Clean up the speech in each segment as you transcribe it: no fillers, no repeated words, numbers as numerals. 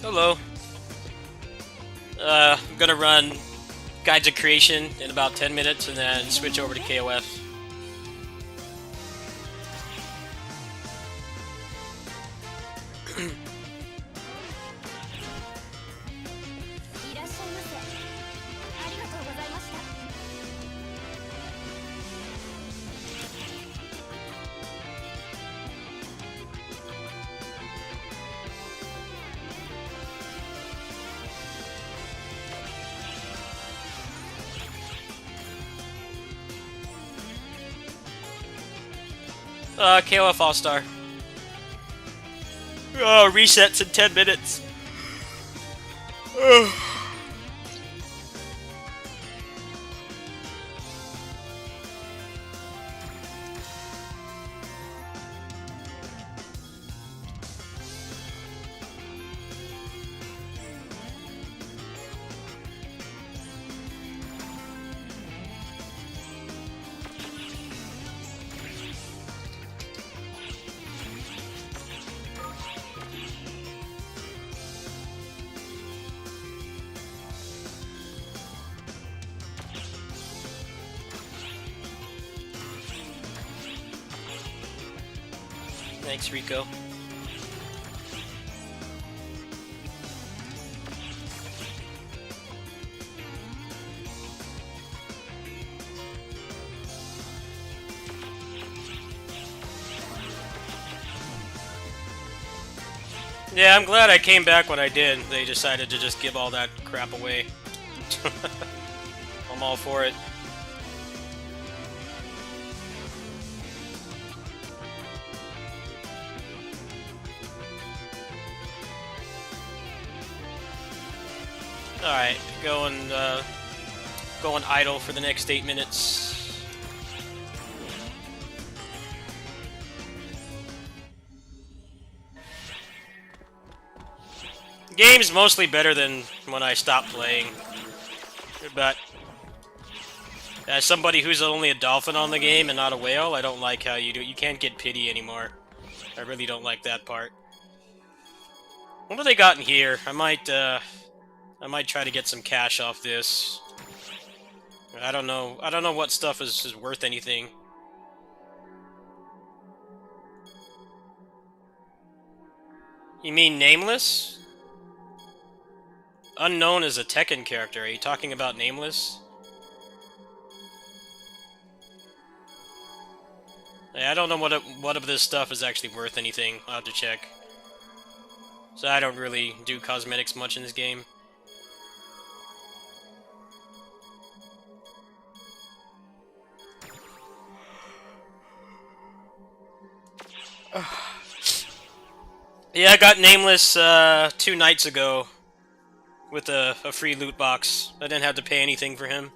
Hello. I'm gonna run Guides of Creation in about 10 minutes and then switch over to KOF. KOF All-Star. Oh, resets in 10 minutes. Thanks, Rico. Yeah, I'm glad I came back when I did. They decided to just give all that crap away. I'm all for it. Alright, going idle for the next 8 minutes. Game's mostly better than when I stopped playing, but as somebody who's only a dolphin on the game and not a whale, I don't like how you do it. You can't get pity anymore. I really don't like that part. What have they got in here? I might try to get some cash off this. I don't know what stuff is worth anything. You mean Nameless? Unknown is a Tekken character. Are you talking about Nameless? I don't know what of this stuff is actually worth anything. I'll have to check. So I don't really do cosmetics much in this game. Yeah, I got Nameless 2 nights ago with a free loot box. I didn't have to pay anything for him.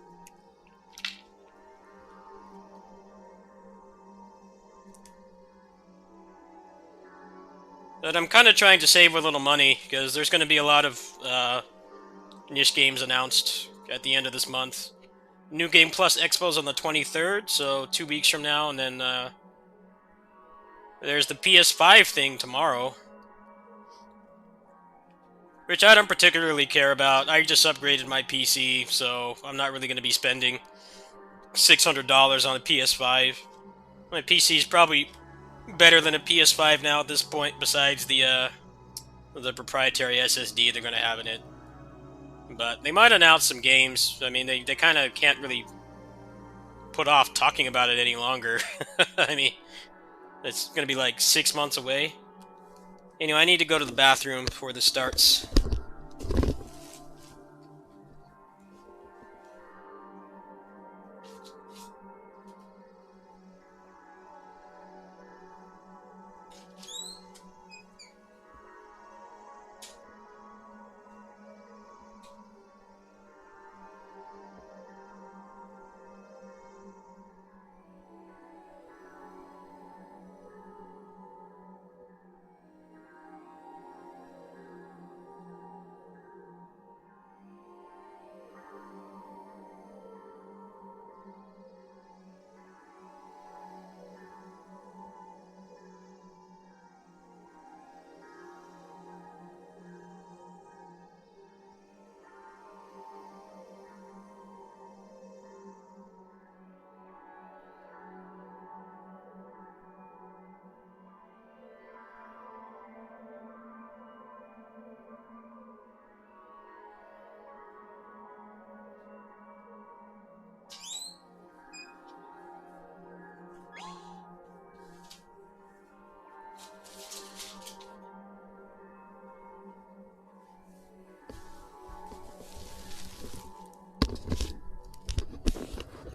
But I'm kind of trying to save a little money, because there's going to be a lot of niche games announced at the end of this month. New Game Plus Expo's on the 23rd, so 2 weeks from now, and then there's the PS5 thing tomorrow. Which I don't particularly care about. I just upgraded my PC, so I'm not really going to be spending $600 on a PS5. My PC is probably better than a PS5 now at this point, besides the proprietary SSD they're going to have in it. But they might announce some games. I mean, they kind of can't really put off talking about it any longer. I mean, it's going to be like 6 months away. Anyway, I need to go to the bathroom before this starts.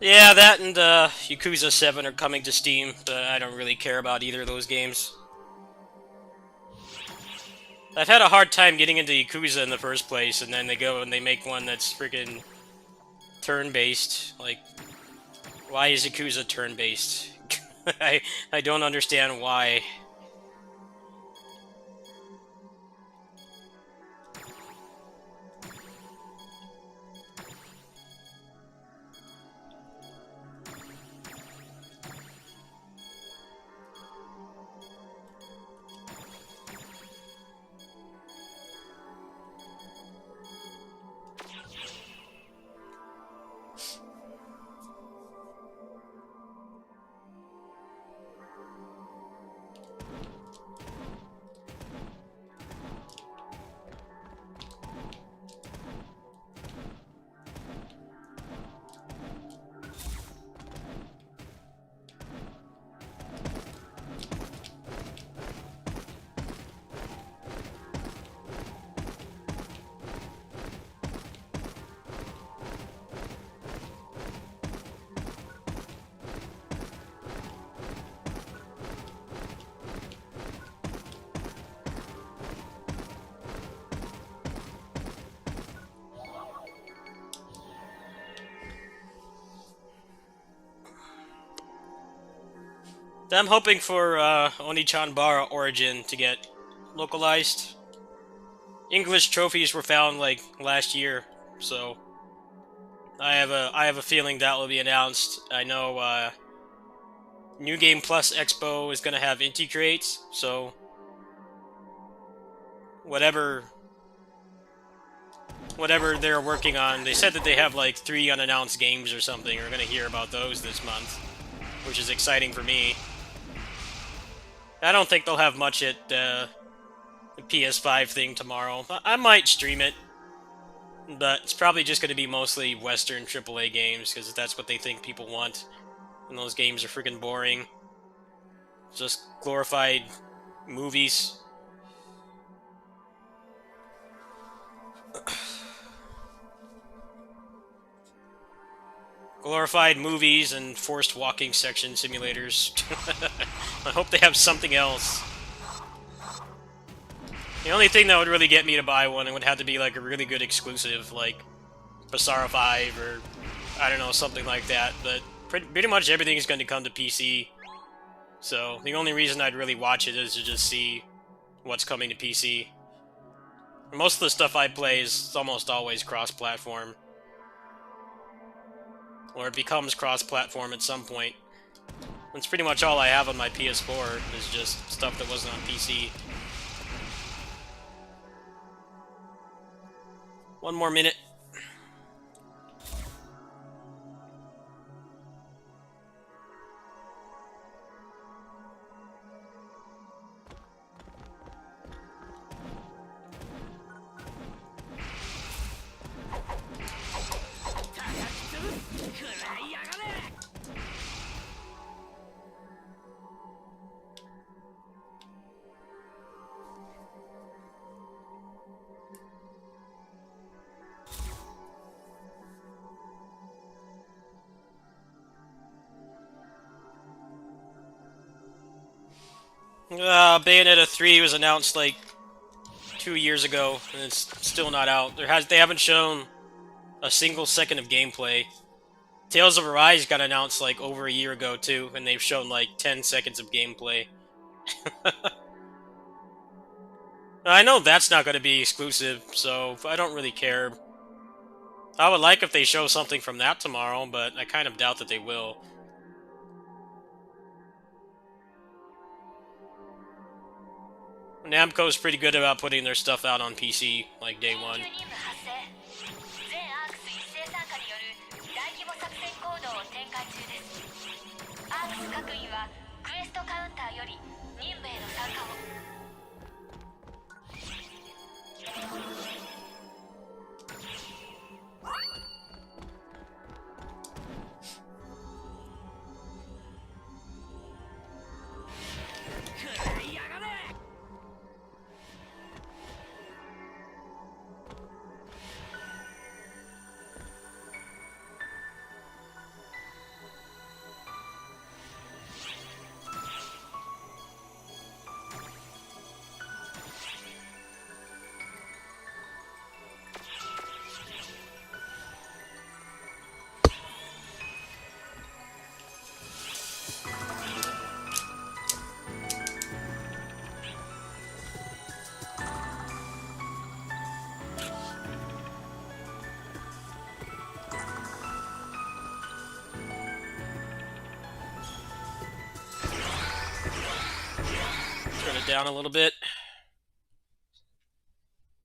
Yeah, that and Yakuza 7 are coming to Steam, but I don't really care about either of those games. I've had a hard time getting into Yakuza in the first place, and then they go and they make one that's freaking turn-based. Like, why is Yakuza turn-based? I don't understand why. I'm hoping for Onichanbara Origin to get localized. English trophies were found like last year, so I have a feeling that will be announced. I know New Game Plus Expo is gonna have Inti crates, so whatever they're working on, they said that they have like 3 unannounced games or something. We're gonna hear about those this month, which is exciting for me. I don't think they'll have much at the PS5 thing tomorrow. I might stream it, but it's probably just going to be mostly Western AAA games, because that's what they think people want. And those games are freaking boring. Just glorified movies. Glorified movies and forced walking section simulators. I hope they have something else. The only thing that would really get me to buy one, it would have to be like a really good exclusive, like Basara 5 or I don't know, something like that. But pretty much everything is going to come to PC. So the only reason I'd really watch it is to just see what's coming to PC. Most of the stuff I play is almost always cross-platform. Or it becomes cross-platform at some point. That's pretty much all I have on my PS4, is just stuff that wasn't on PC. One more minute. Bayonetta 3 was announced like 2 years ago, and it's still not out. They haven't shown a single second of gameplay. Tales of Arise got announced like over a year ago too, and they've shown like 10 seconds of gameplay. I know that's not going to be exclusive, so I don't really care. I would like if they show something from that tomorrow, but I kind of doubt that they will. Namco's pretty good about putting their stuff out on PC, like day one. down a little bit.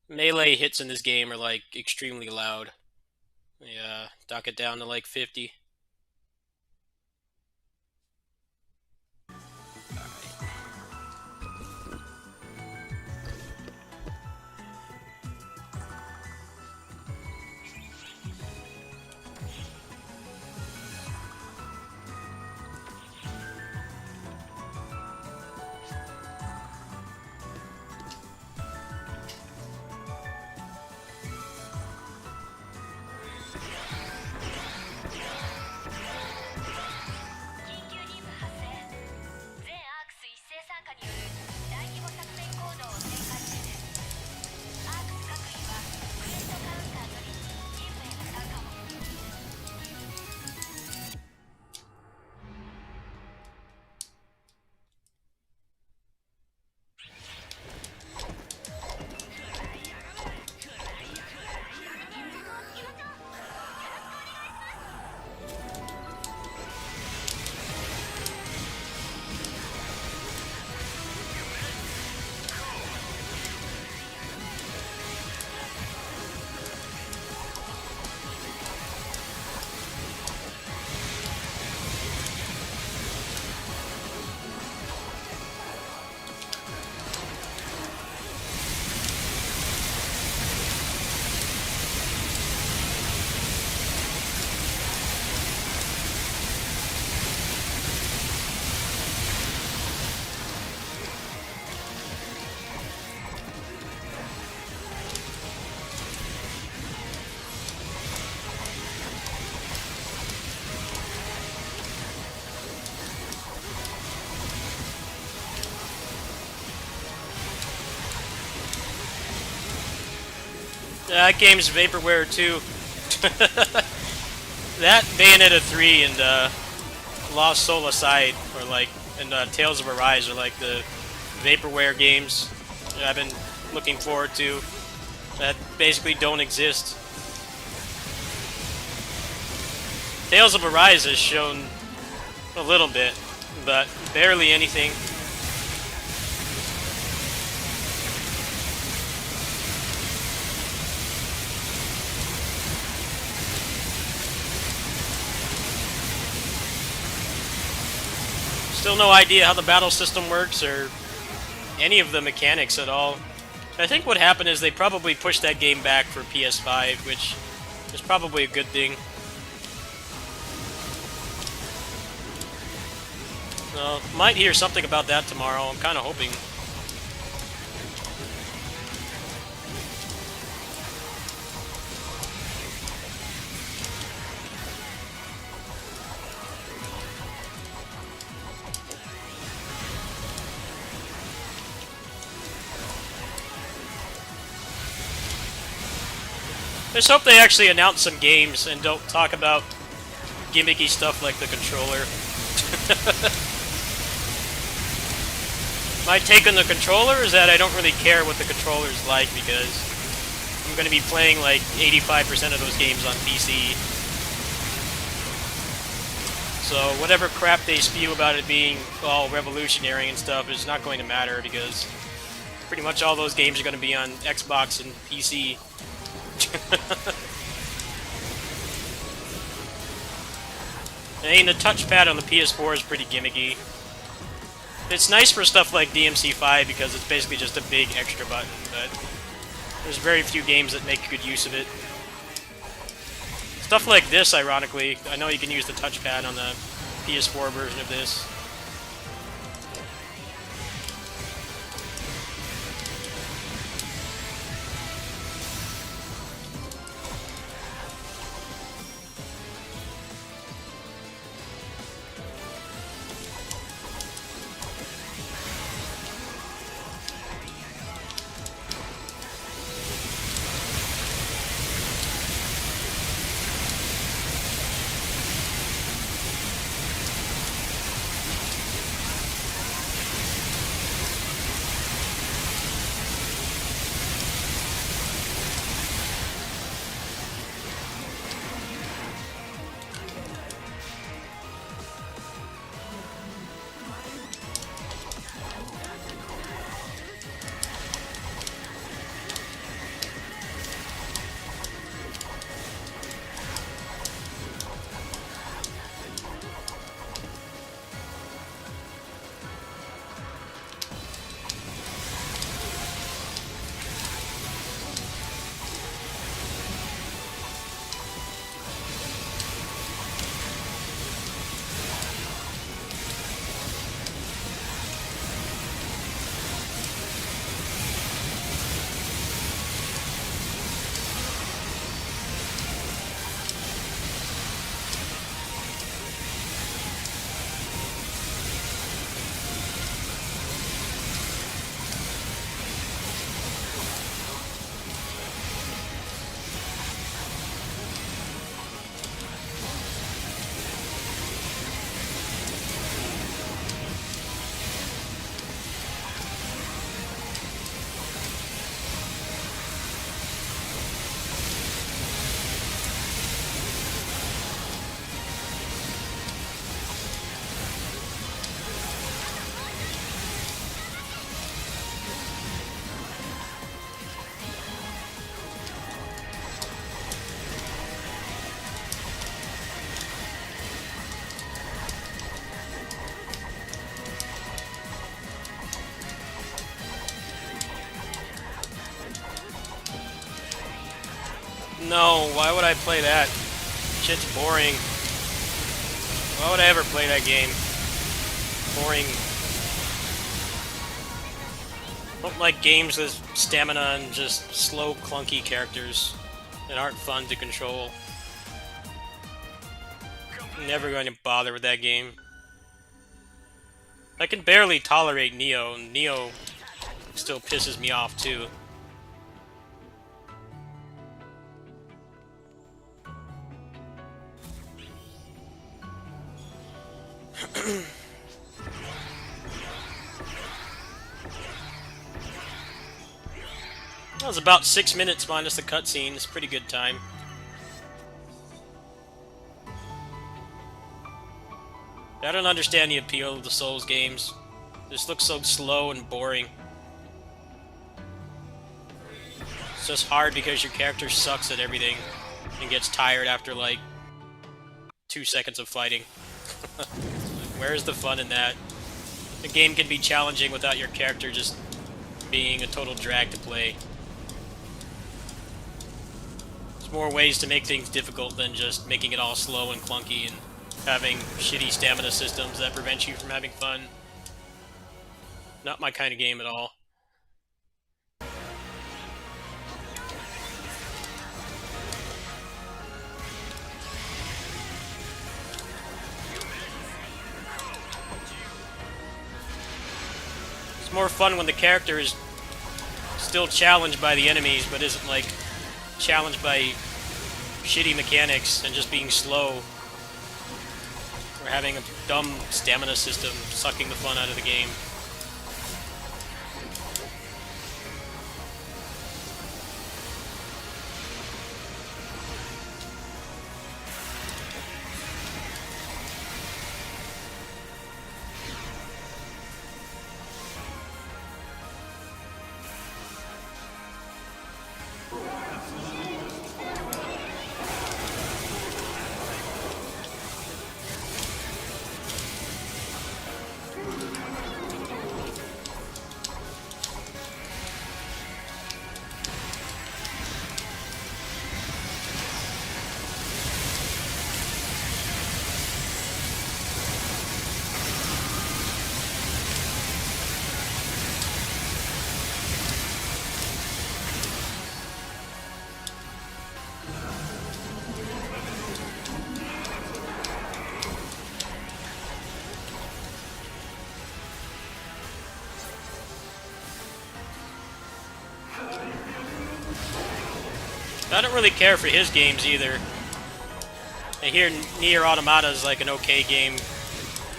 Melee hits in this game are like extremely loud. Yeah, dock it down to like 50. That game's Vaporware too. That Bayonetta 3 and Lost Soul Aside are like, and Tales of Arise are like the Vaporware games that I've been looking forward to that basically don't exist. Tales of Arise has shown a little bit, but barely anything. Still no idea how the battle system works or any of the mechanics at all. I think what happened is they probably pushed that game back for PS5, which is probably a good thing. So, might hear something about that tomorrow. I'm kind of hoping. I just hope they actually announce some games and don't talk about gimmicky stuff like the controller. My take on the controller is that I don't really care what the controller's like because I'm going to be playing like 85% of those games on PC. So whatever crap they spew about it being all revolutionary and stuff is not going to matter because pretty much all those games are going to be on Xbox and PC. I mean, the touchpad on the PS4 is pretty gimmicky. It's nice for stuff like DMC5 because it's basically just a big extra button, but there's very few games that make good use of it. Stuff like this, ironically, I know you can use the touchpad on the PS4 version of this. No, why would I play that? Shit's boring. Why would I ever play that game? Boring. I don't like games with stamina and just slow, clunky characters that aren't fun to control. I'm never going to bother with that game. I can barely tolerate Neo, and Neo still pisses me off too. That was about 6 minutes minus the cutscene. It's a pretty good time. I don't understand the appeal of the Souls games. This looks so slow and boring. It's just hard because your character sucks at everything and gets tired after like 2 seconds of fighting. Where's the fun in that? The game can be challenging without your character just being a total drag to play. There's more ways to make things difficult than just making it all slow and clunky and having shitty stamina systems that prevent you from having fun. Not my kind of game at all. It's more fun when the character is still challenged by the enemies, but isn't like challenged by shitty mechanics and just being slow. Or having a dumb stamina system sucking the fun out of the game. I don't really care for his games either. I hear Nier Automata is like an okay game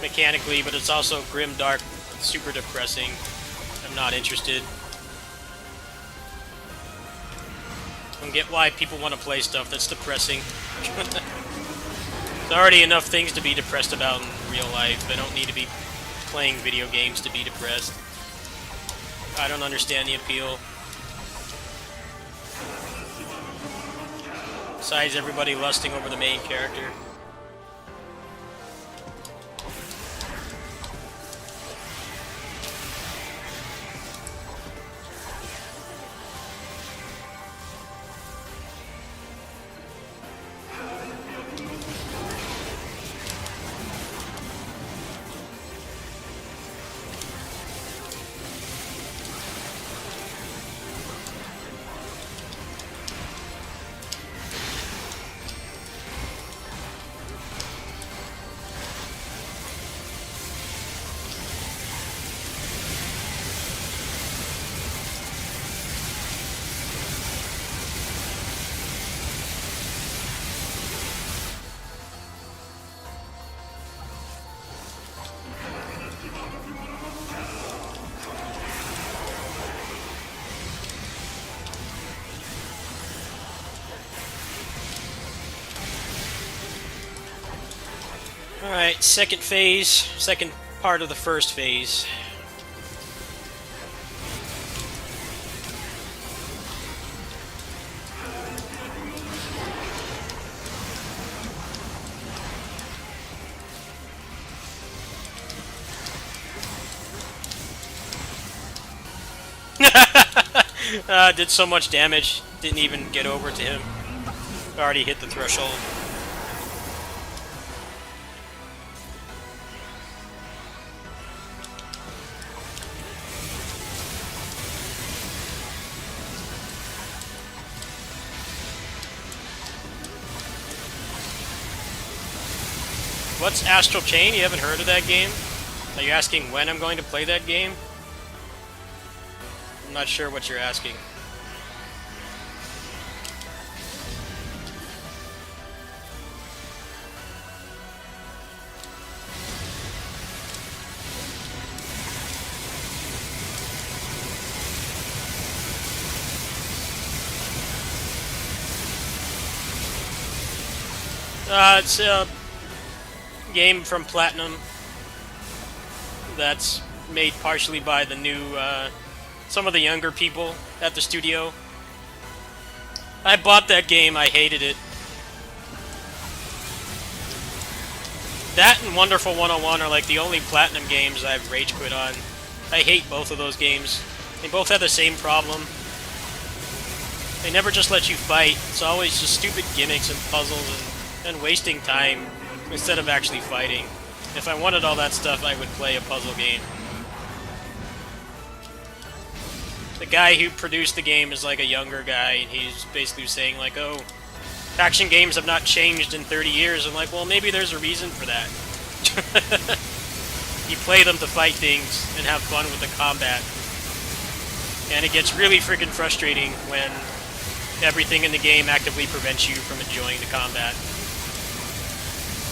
mechanically, but it's also grim, dark, super depressing. I'm not interested. I don't get why people want to play stuff that's depressing. There's already enough things to be depressed about in real life. I don't need to be playing video games to be depressed. I don't understand the appeal. Besides everybody lusting over the main character. Alright, second phase, second part of the first phase. Did so much damage, didn't even get over to him. Already hit the threshold. What's Astral Chain? You haven't heard of that game? Are you asking when I'm going to play that game? I'm not sure what you're asking. It's a game from Platinum that's made partially by the new, some of the younger people at the studio. I bought that game, I hated it. That and Wonderful 101 are like the only Platinum games I've rage quit on. I hate both of those games. They both have the same problem. They never just let you fight. It's always just stupid gimmicks and puzzles and wasting time instead of actually fighting. If I wanted all that stuff, I would play a puzzle game. The guy who produced the game is like a younger guy, and he's basically saying like, oh, action games have not changed in 30 years. I'm like, well, maybe there's a reason for that. You play them to fight things and have fun with the combat. And it gets really freaking frustrating when everything in the game actively prevents you from enjoying the combat.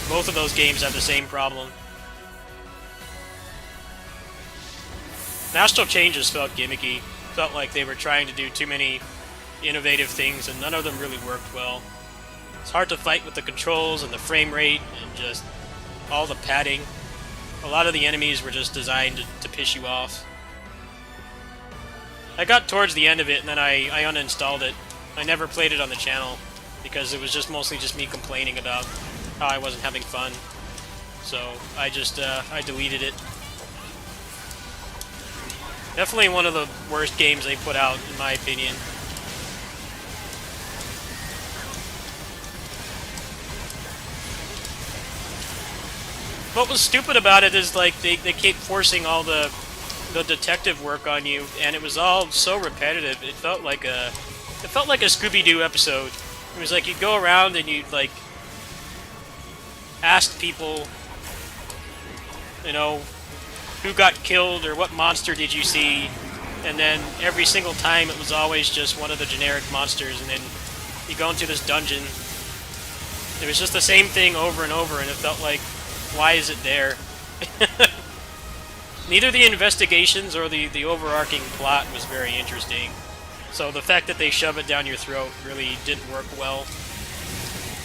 Both of those games have the same problem. Astral Chain just felt gimmicky. Felt like they were trying to do too many innovative things and none of them really worked well. It's hard to fight with the controls and the frame rate and just all the padding. A lot of the enemies were just designed to piss you off. I got towards the end of it and then I uninstalled it. I never played it on the channel because it was just mostly just me complaining about how I wasn't having fun. So I just, I deleted it. Definitely one of the worst games they put out, in my opinion. What was stupid about it is, like, they kept forcing all the detective work on you, and it was all so repetitive. It felt like a Scooby-Doo episode. It was like you'd go around and you'd, like, ask people, you know, who got killed or what monster did you see, and then every single time it was always just one of the generic monsters, and then you go into this dungeon. It was just the same thing over and over, and it felt like, why is it there? Neither the investigations or the overarching plot was very interesting, so the fact that they shove it down your throat really didn't work well.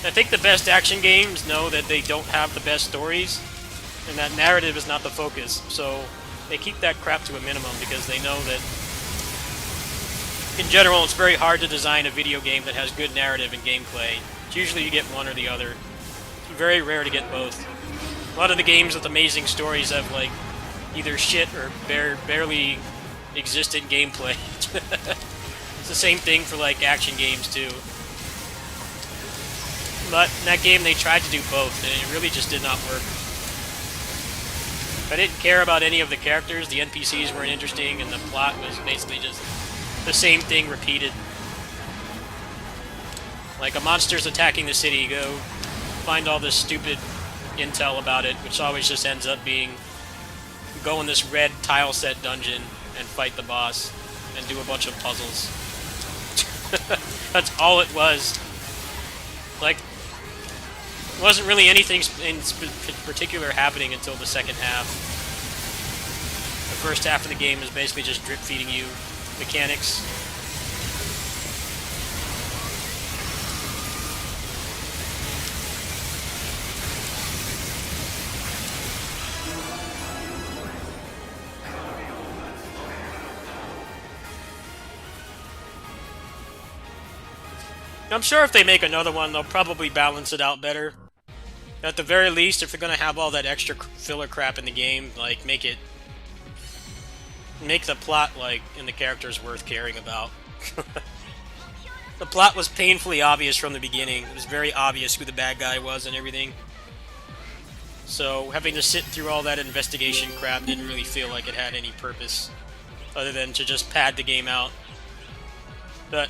I think the best action games know that they don't have the best stories, and that narrative is not the focus, so they keep that crap to a minimum because they know that, in general, it's very hard to design a video game that has good narrative and gameplay. It's usually you get one or the other. It's very rare to get both. A lot of the games with amazing stories have, like, either shit or barely existent gameplay. It's the same thing for, like, action games, too. But in that game, they tried to do both, and it really just did not work. I didn't care about any of the characters, the NPCs weren't interesting, and the plot was basically just the same thing repeated. Like, a monster's attacking the city, go find all this stupid intel about it, which always just ends up being go in this red tile set dungeon and fight the boss and do a bunch of puzzles. That's all it was. Like, wasn't really anything in particular happening until the second half. The first half of the game is basically just drip feeding you mechanics. I'm sure if they make another one, they'll probably balance it out better. At the very least, if they're gonna have all that extra filler crap in the game, like, make the plot, like, and the characters worth caring about. The plot was painfully obvious from the beginning. It was very obvious who the bad guy was and everything. So having to sit through all that investigation crap didn't really feel like it had any purpose, other than to just pad the game out. But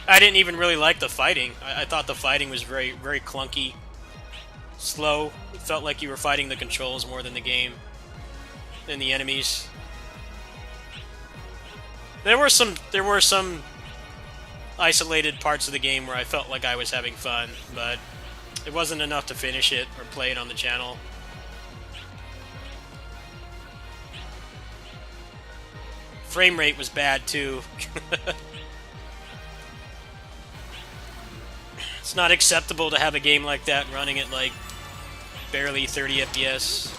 I didn't even really like the fighting. I thought the fighting was very, very clunky, slow. It felt like you were fighting the controls more than the game, than the enemies. There were some isolated parts of the game where I felt like I was having fun, but it wasn't enough to finish it or play it on the channel. Frame rate was bad too. It's not acceptable to have a game like that running at like barely 30 FPS.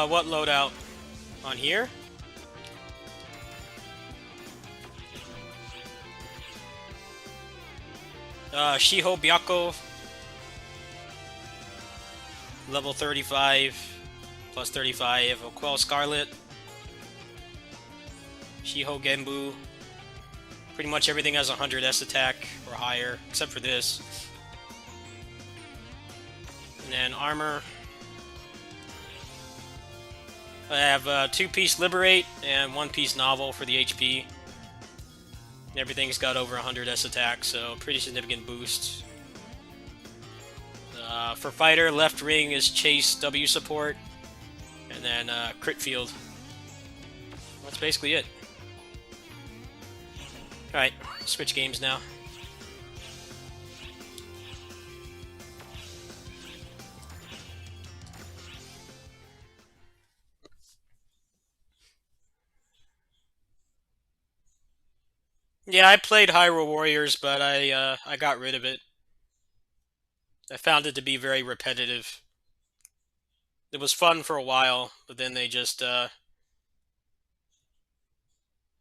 What loadout? On here? Shiho Byakko. Level 35. Plus 35. Quell Scarlet. Shiho Genbu. Pretty much everything has 100 S attack or higher, except for this. And then armor. I have 2-piece Liberate and 1-piece Novel for the HP. Everything's got over 100 S attack, so pretty significant boost. For fighter, left ring is Chase W support, and then crit field. That's basically it. Alright, switch games now. Yeah, I played Hyrule Warriors, but I got rid of it. I found it to be very repetitive. It was fun for a while, but then they just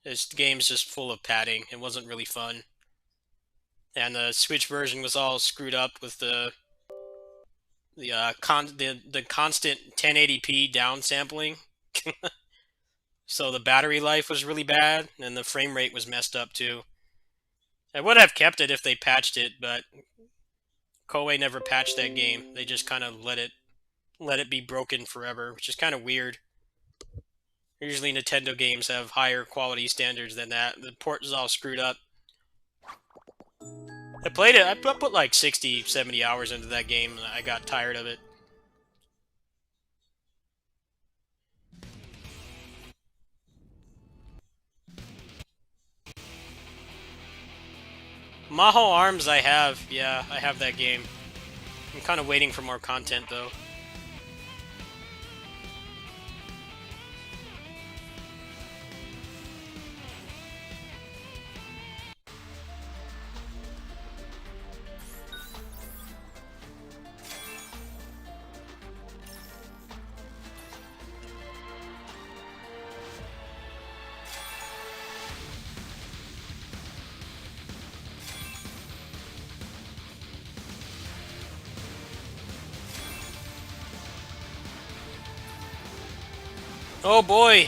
this game's just full of padding. It wasn't really fun, and the Switch version was all screwed up with the constant 1080p downsampling. So the battery life was really bad, and the frame rate was messed up too. I would have kept it if they patched it, but Koei never patched that game. They just kind of let it be broken forever, which is kind of weird. Usually Nintendo games have higher quality standards than that. The port is all screwed up. I played it. I put like 60, 70 hours into that game, and I got tired of it. Maho Arms I have. Yeah, I have that game. I'm kind of waiting for more content, though. Oh boy!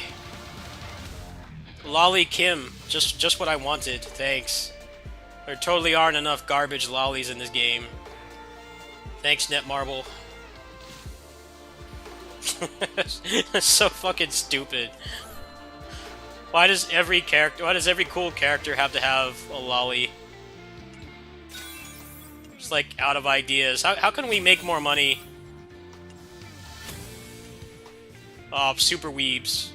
Lolly Kim. Just what I wanted. Thanks. There totally aren't enough garbage lollies in this game. Thanks, Netmarble. That's so fucking stupid. Why does every cool character have to have a lolly? Just like out of ideas. How can we make more money? Oh, super weebs.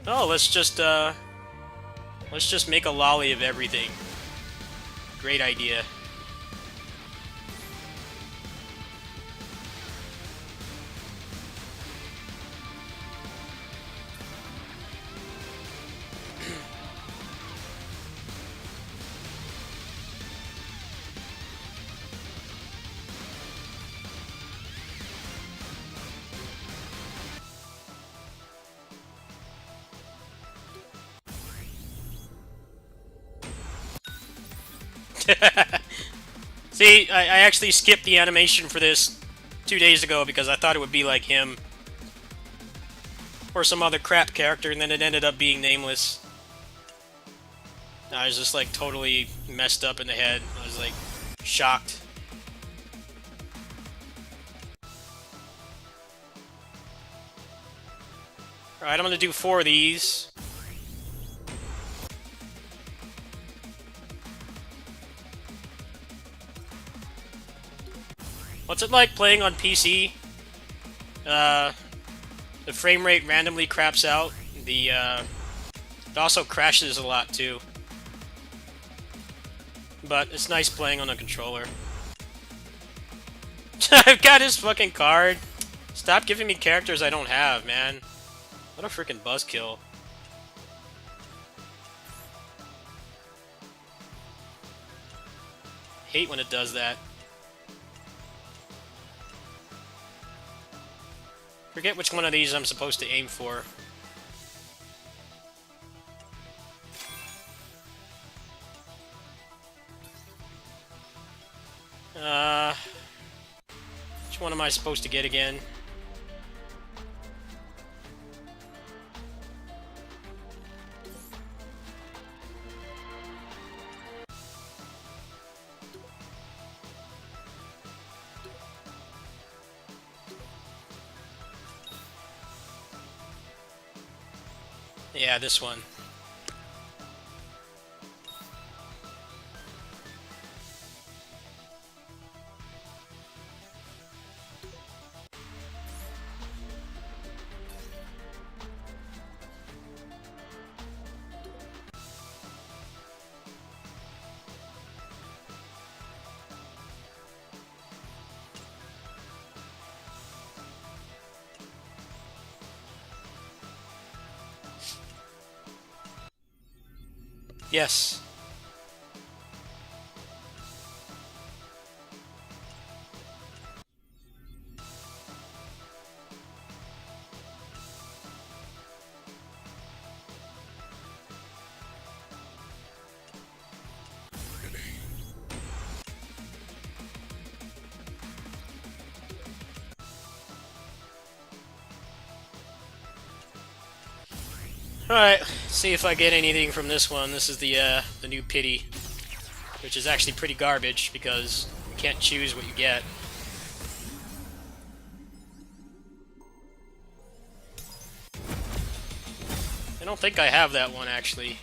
Oh, let's just make a lolly of everything. Great idea. See, I actually skipped the animation for this 2 days ago because I thought it would be like him. Or some other crap character, and then it ended up being nameless. I was just like totally messed up in the head. I was like shocked. Alright, I'm gonna do 4 of these. What's it like playing on PC? The frame rate randomly craps out. It also crashes a lot too. But it's nice playing on a controller. I've got his fucking card. Stop giving me characters I don't have, man. What a freaking buzzkill. Hate when it does that. Forget which one of these I'm supposed to aim for. Which one am I supposed to get again? Yeah, this one. Yes. Alright, see if I get anything from this one. This is the new pity, which is actually pretty garbage because you can't choose what you get. I don't think I have that one, actually.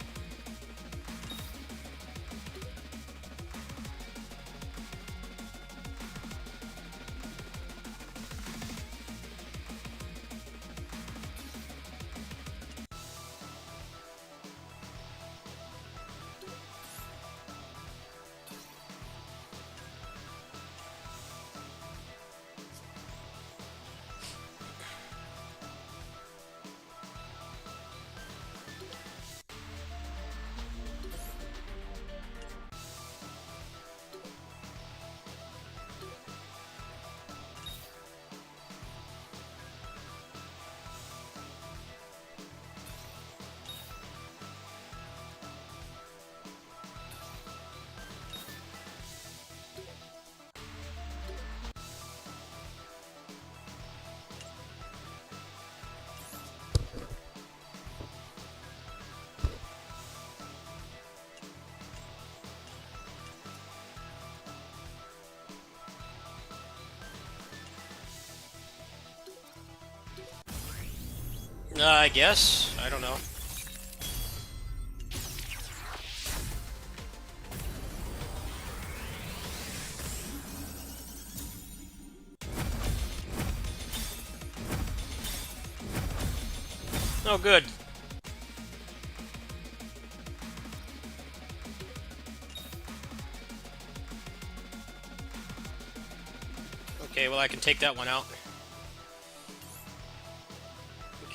I guess. I don't know. Oh, good. Okay, well I can take that one out.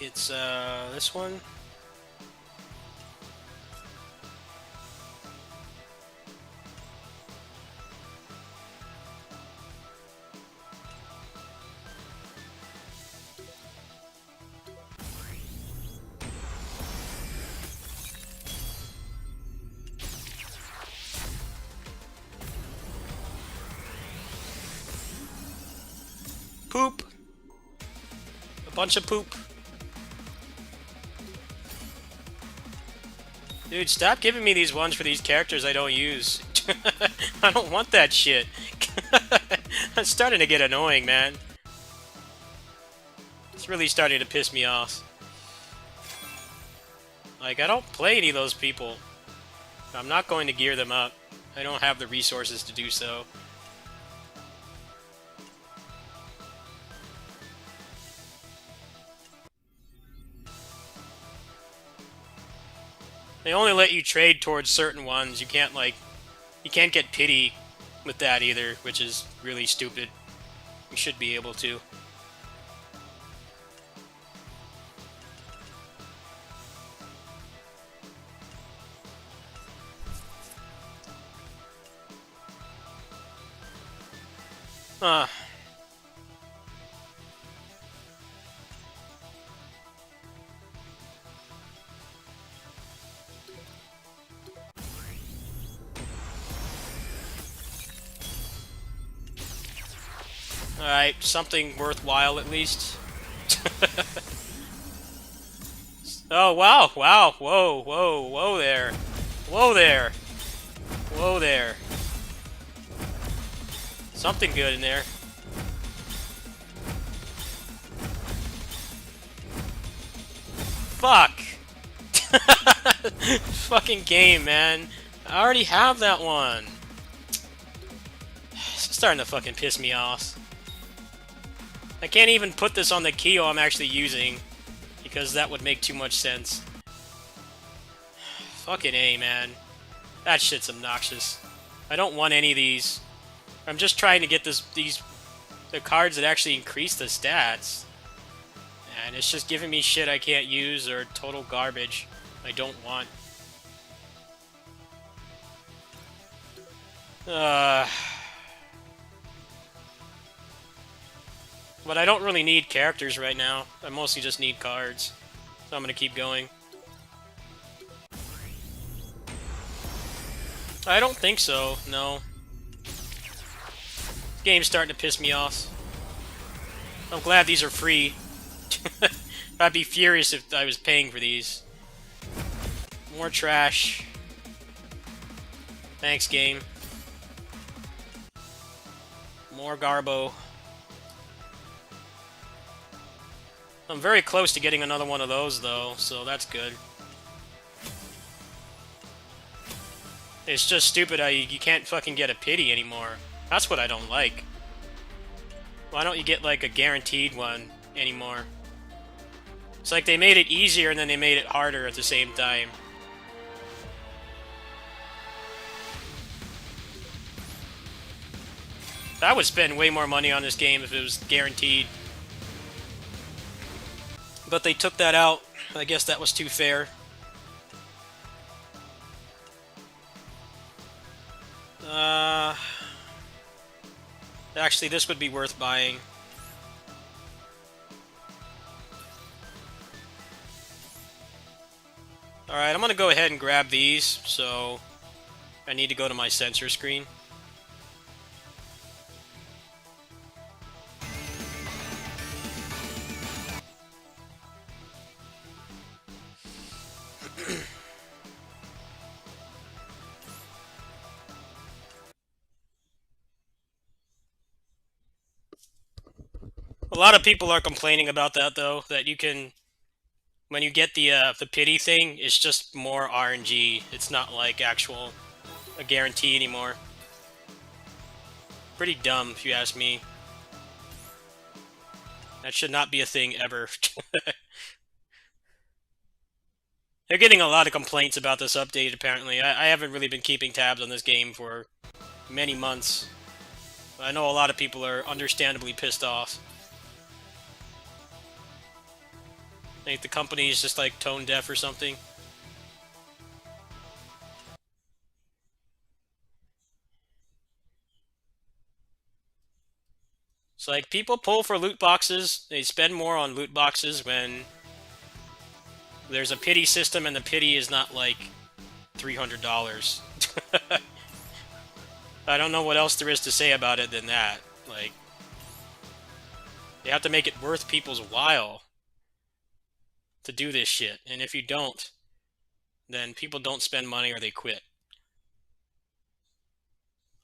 It's this one. Poop. A bunch of poop. Dude, stop giving me these ones for these characters I don't use. I don't want that shit. It's starting to get annoying, man. It's really starting to piss me off. Like, I don't play any of those people. I'm not going to gear them up. I don't have the resources to do so. They only let you trade towards certain ones. You can't, like... You can't get pity with that either, which is really stupid. You should be able to. Huh. Alright, something worthwhile at least. Oh, wow, wow, whoa, whoa, whoa there. Whoa there. Whoa there. Something good in there. Fuck! Fucking game, man. I already have that one. It's starting to fucking piss me off. I can't even put this on the Kyo I'm actually using, because that would make too much sense. Fucking A, man. That shit's obnoxious. I don't want any of these. I'm just trying to get the cards that actually increase the stats. And it's just giving me shit I can't use or total garbage I don't want. But I don't really need characters right now. I mostly just need cards. So I'm gonna keep going. I don't think so, no. This game's starting to piss me off. I'm glad these are free. I'd be furious if I was paying for these. More trash. Thanks, game. More Garbo. I'm very close to getting another one of those, though, so that's good. It's just stupid how you can't fucking get a pity anymore. That's what I don't like. Why don't you get, like, a guaranteed one anymore? It's like they made it easier and then they made it harder at the same time. I would spend way more money on this game if it was guaranteed. But they took that out. I guess that was too fair. Actually, this would be worth buying. Alright, I'm gonna go ahead and grab these, so I need to go to my sensor screen. A lot of people are complaining about that, though, that you can... When you get the pity thing, it's just more RNG. It's not like actual... a guarantee anymore. Pretty dumb, if you ask me. That should not be a thing ever. They're getting a lot of complaints about this update, apparently. I haven't really been keeping tabs on this game for many months. I know a lot of people are understandably pissed off. Like the company's just like tone deaf or something. It's like people pull for loot boxes. They spend more on loot boxes when there's a pity system and the pity is not like $300. I don't know what else there is to say about it than that. Like, you have to make it worth people's while to do this shit. And if you don't, then people don't spend money or they quit.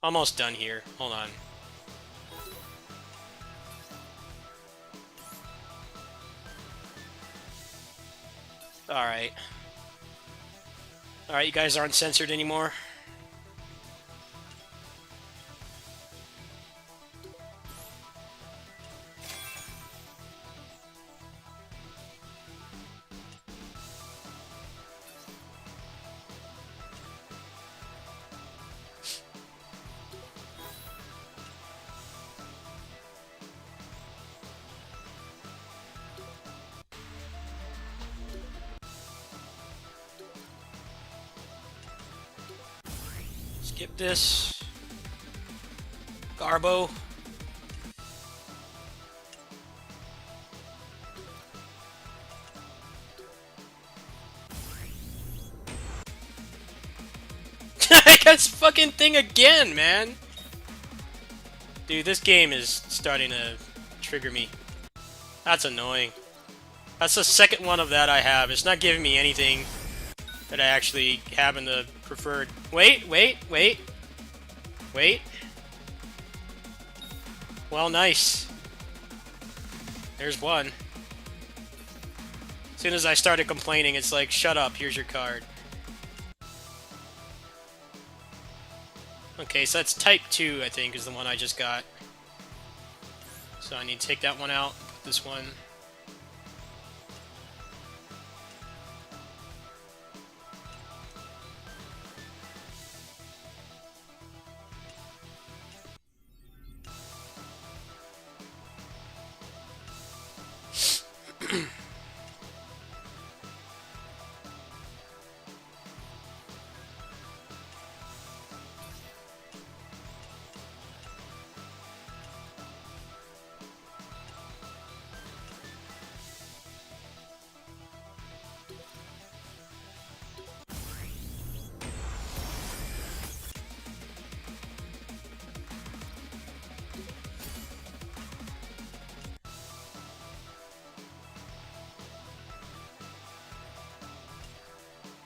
Almost done here. Hold on. Alright. Alright, you guys aren't censored anymore? Skip this. Garbo. I got this fucking thing again, man! Dude, this game is starting to trigger me. That's annoying. That's the second one of that I have. It's not giving me anything that I actually have in the preferred... Wait. Well, nice. There's one. As soon as I started complaining, it's like, shut up, here's your card. Okay, so that's Type 2, I think, is the one I just got. So I need to take that one out, put this one...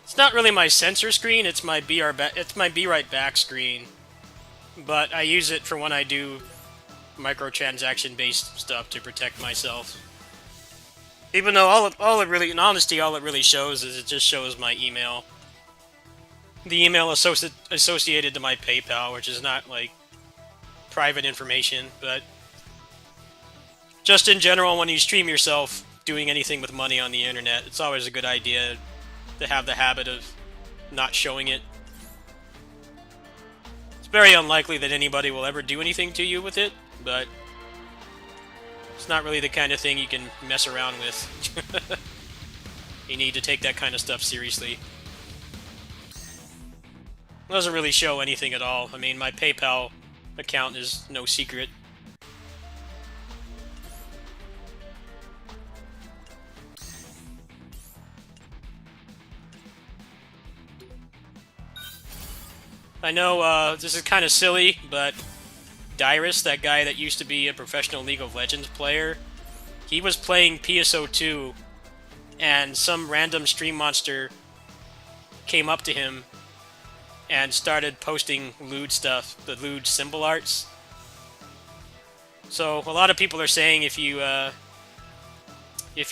It's not really my sensor screen, it's my Be Right Back screen. But I use it for when I do microtransaction-based stuff to protect myself. Even though all it really shows is it just shows my email. The email associated to my PayPal, which is not, like, private information, but... just in general, when you stream yourself doing anything with money on the internet, it's always a good idea to have the habit of not showing it. It's very unlikely that anybody will ever do anything to you with it, but it's not really the kind of thing you can mess around with. You need to take that kind of stuff seriously. It doesn't really show anything at all. I mean, my PayPal account is no secret. I know this is kind of silly, but Dyrus, that guy that used to be a professional League of Legends player, he was playing PSO2, and some random stream monster came up to him and started posting lewd stuff, the lewd symbol arts. So a lot of people are saying if you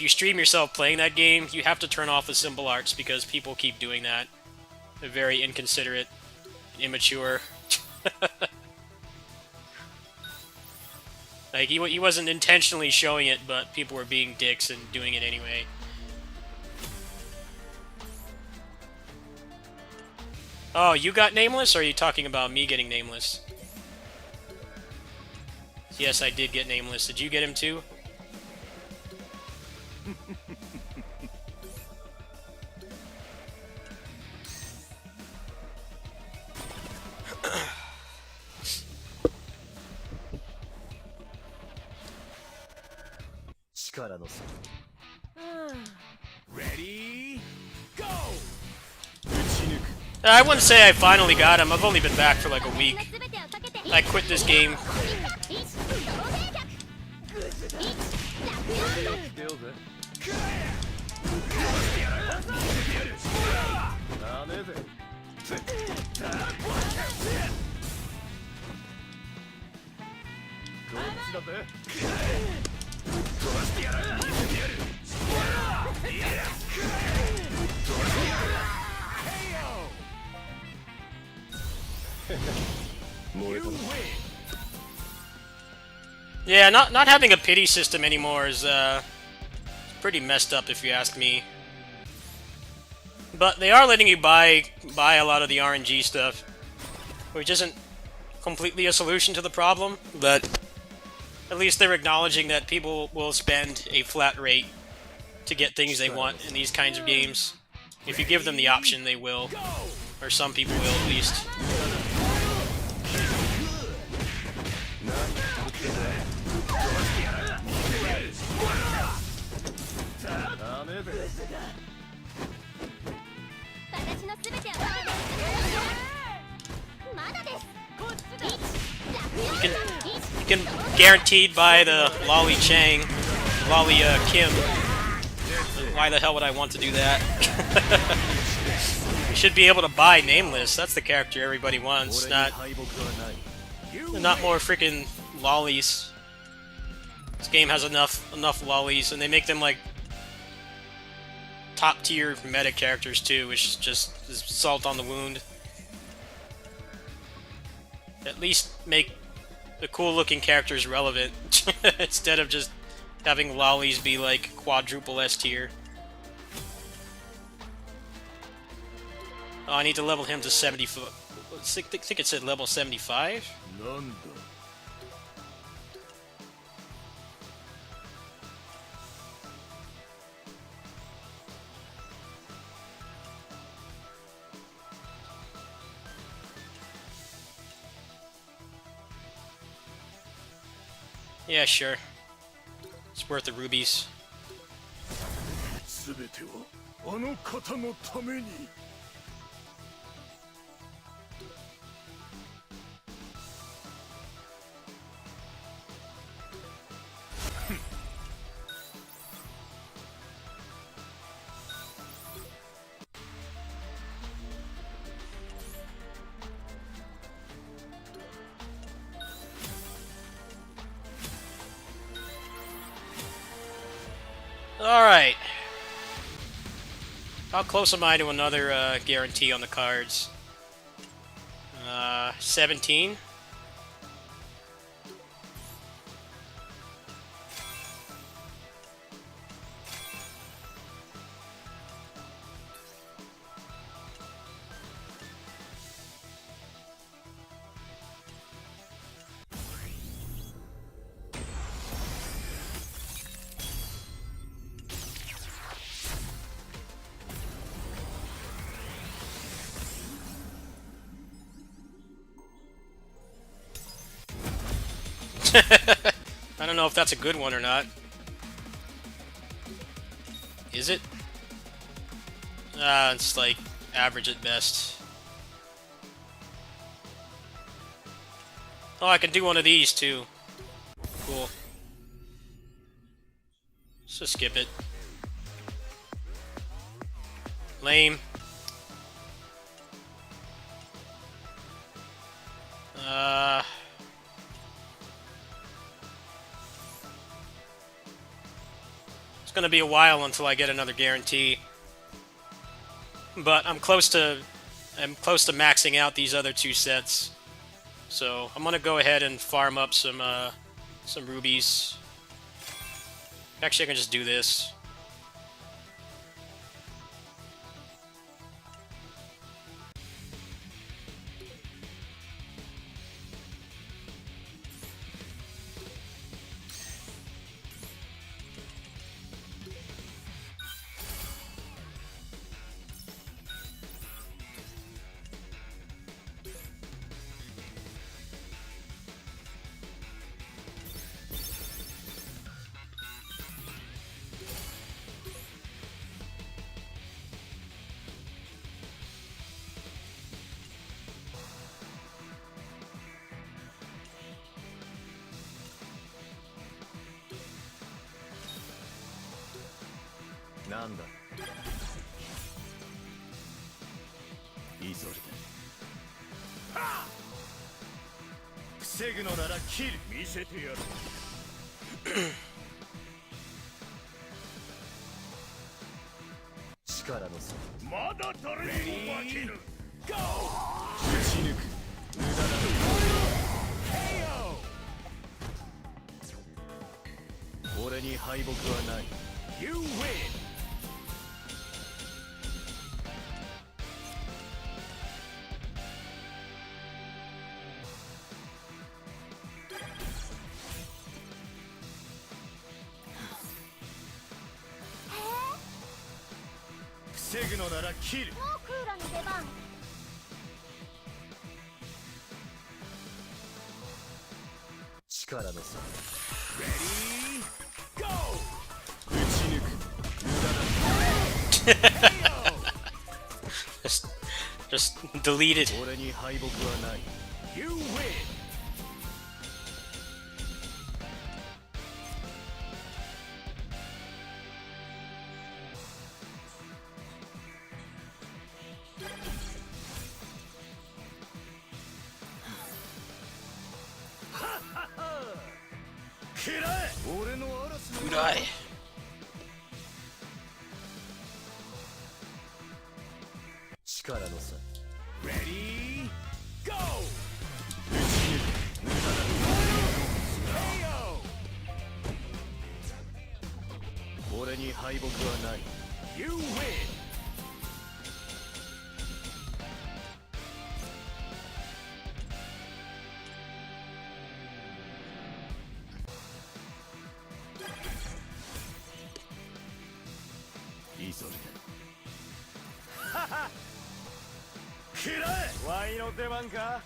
stream yourself playing that game, you have to turn off the symbol arts because people keep doing that. They're very inconsiderate. Immature. Like, he wasn't intentionally showing it, but people were being dicks and doing it anyway. Oh, you got Nameless, or are you talking about me getting Nameless? Yes, I did get Nameless. Did you get him too? Ready, go! I wouldn't say I finally got him. I've only been back for like a week. I quit this game. Yeah, not having a pity system anymore is pretty messed up if you ask me. But they are letting you buy a lot of the RNG stuff, which isn't completely a solution to the problem, but at least they're acknowledging that people will spend a flat rate to get things they want in these kinds of games. If you give them the option, they will. Or some people will, at least. You can guaranteed buy the Lolly Chang, Lolly Kim. Why the hell would I want to do that? You should be able to buy Nameless. That's the character everybody wants, not more freaking lollies. This game has enough lollies, and they make them like top tier meta characters too, which just is salt on the wound. At least make the cool looking characters relevant instead of just having lollies be like quadruple S tier. Oh, I need to level him to 70. I think it said level 75. Yeah, sure. It's worth the rubies. 全てはあの方のために。Alright. How close am I to another guarantee on the cards? 17? I don't know if that's a good one or not. Is it? It's like average at best. Oh, I can do one of these too. Cool. So skip it. Lame. It's gonna be a while until I get another guarantee. But I'm close to maxing out these other two sets. So I'm gonna go ahead and farm up some rubies. Actually, I can just do this. なんだ急げ防ぐのなら切る見せてやる力の差まだ誰にも負けぬゴー打ち抜く無駄だ俺に敗北はない You win 防ぐのなら切るもうクーラーの出番。力の差 Ready Go 打ち抜く無駄だ just delete it. 俺に敗北はない You win 嫌え俺の嵐の Good eye. 力の差 Ready Go 打ち抜く無駄だ俺に敗北はない You win 急げ嫌えワイの出番か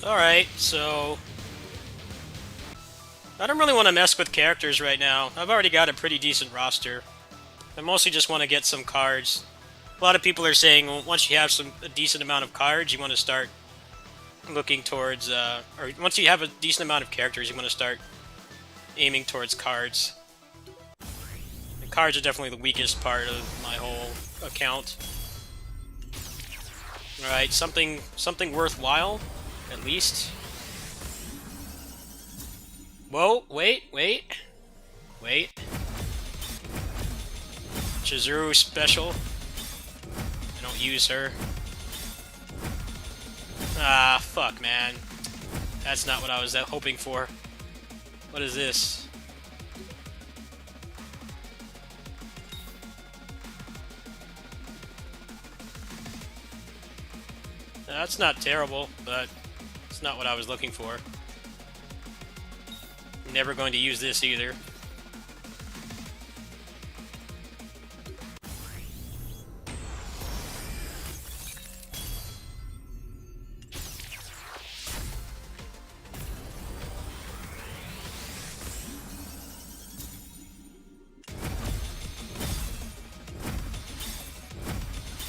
Alright, so I don't really want to mess with characters right now. I've already got a pretty decent roster. I mostly just want to get some cards. A lot of people are saying, well, once you have a decent amount of cards, you want to start looking towards, or once you have a decent amount of characters, you want to start aiming towards cards. And cards are definitely the weakest part of my whole account. Alright, something worthwhile, at least. Whoa, wait. Chizuru special. I don't use her. Ah, fuck, man. That's not what I was hoping for. What is this? That's not terrible, but it's not what I was looking for. Never going to use this either.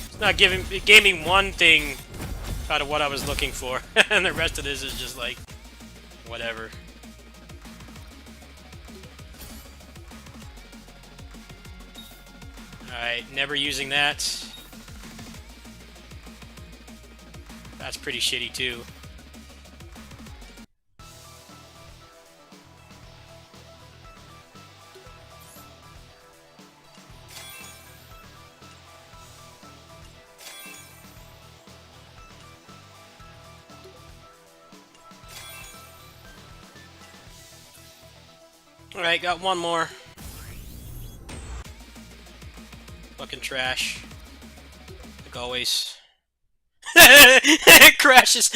It's not giving. It gave me one thing out of what I was looking for, and the rest of this is just like whatever. Alright, never using that. That's pretty shitty too. Alright, got one more. Fucking trash. Like always. It crashes!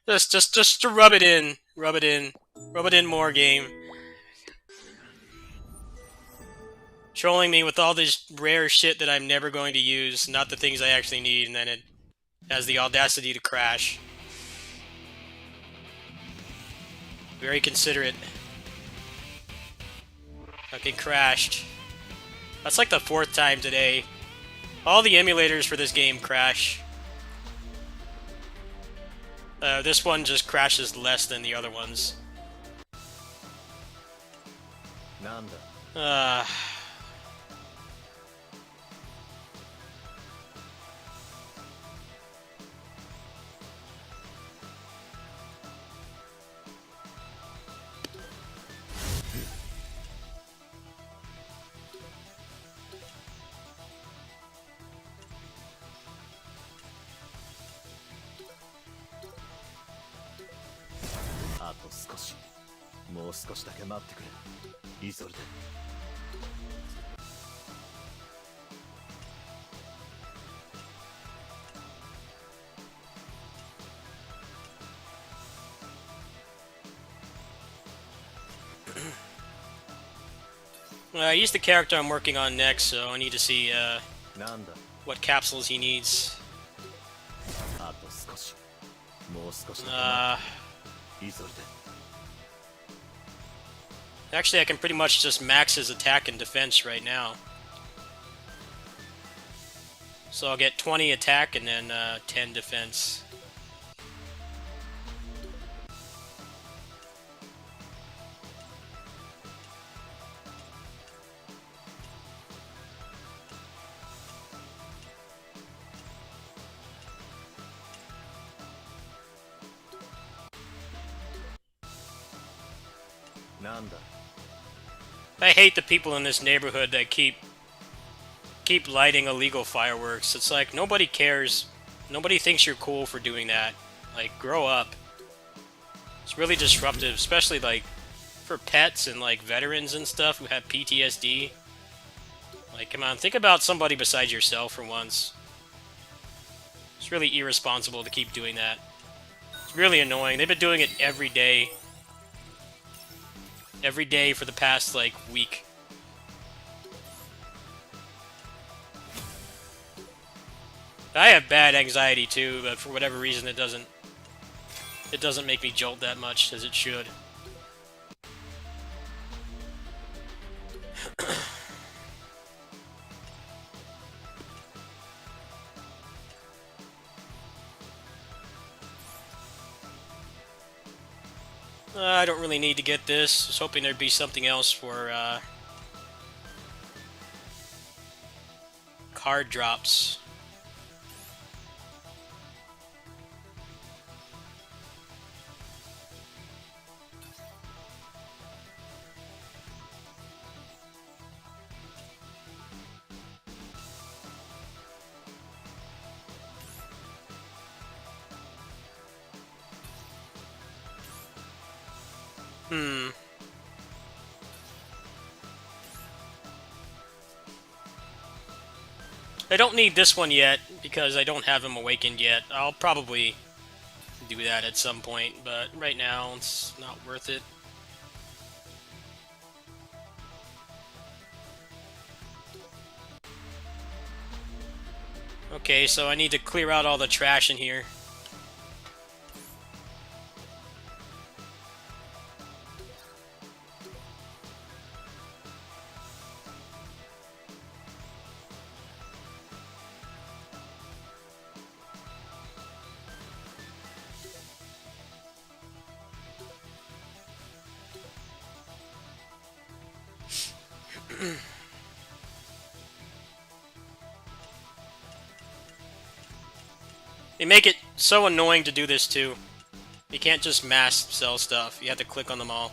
just to rub it in. Rub it in. Rub it in more, game. Trolling me with all this rare shit that I'm never going to use, not the things I actually need, and then it has the audacity to crash. Very considerate. Fucking crashed. That's like the 4th time today. All the emulators for this game crash. This one just crashes less than the other ones. なんだ あと少しもう少しだけ待ってくれイゾルデ I used the character I'm working on next, so I need to see なんだ what capsules he needs. あと少しもう少しだけ待ってイゾルデ Actually, I can pretty much just max his attack and defense right now. So I'll get 20 attack and then 10 defense. I hate the people in this neighborhood that keep lighting illegal fireworks. It's like nobody cares. Nobody thinks you're cool for doing that. Like, grow up. It's really disruptive, especially like for pets and like veterans and stuff who have PTSD. Like, come on, think about somebody besides yourself for once. It's really irresponsible to keep doing that. It's really annoying. They've been doing it every day. Every day for the past, like, week. I have bad anxiety too, but for whatever reason it doesn't make me jolt that much as it should. I don't really need to get this. I was hoping there'd be something else for card drops. I don't need this one yet, because I don't have him awakened yet. I'll probably do that at some point, but right now it's not worth it. Okay, so I need to clear out all the trash in here. They make it so annoying to do this too. You can't just mass sell stuff. You have to click on them all.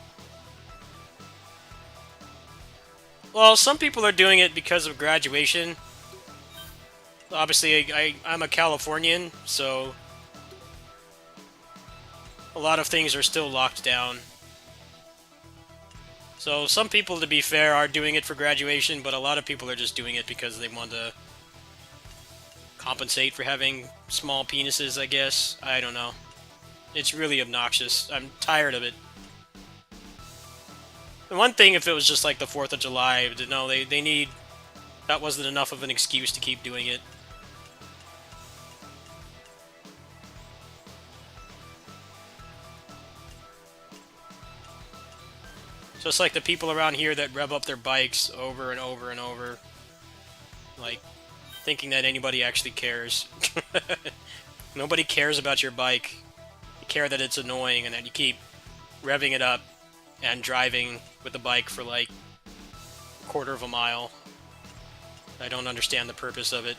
Well, some people are doing it because of graduation. Obviously, I'm a Californian, so a lot of things are still locked down. So some people, to be fair, are doing it for graduation, but a lot of people are just doing it because they want to compensate for having small penises, I guess. I don't know. It's really obnoxious. I'm tired of it. One thing if it was just like the 4th of July, but no, they need... That wasn't enough of an excuse to keep doing it. Just like the people around here that rev up their bikes over and over and over. Like, thinking that anybody actually cares. Nobody cares about your bike. You care that it's annoying and that you keep revving it up and driving with the bike for like a quarter of a mile. I don't understand the purpose of it.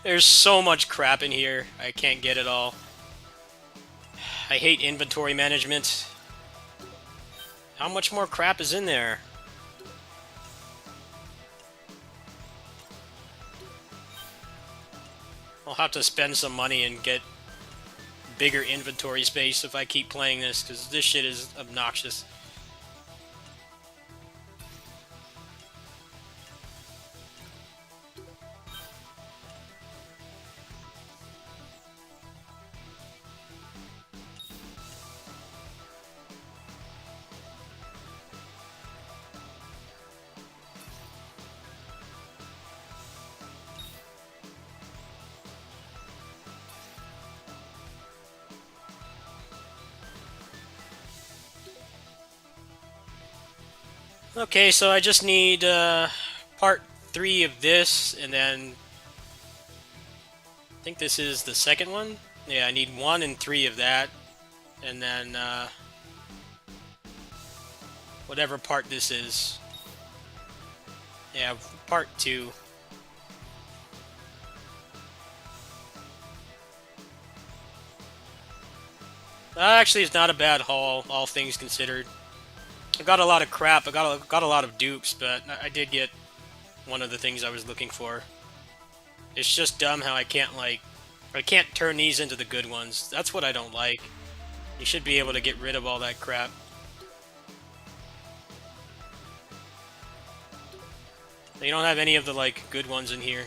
There's so much crap in here. I can't get it all. I hate inventory management. How much more crap is in there? I'll have to spend some money and get bigger inventory space if I keep playing this, because this shit is obnoxious. Okay, so I just need part 3 of this, and then I think this is the second one. Yeah, I need 1 and 3 of that, and then whatever part this is. Yeah, part 2. Actually, it's not a bad haul, all things considered. I got a lot of crap. I got a lot of dupes, but I did get one of the things I was looking for. It's just dumb how I can't turn these into the good ones. That's what I don't like. You should be able to get rid of all that crap. You don't have any of the good ones in here.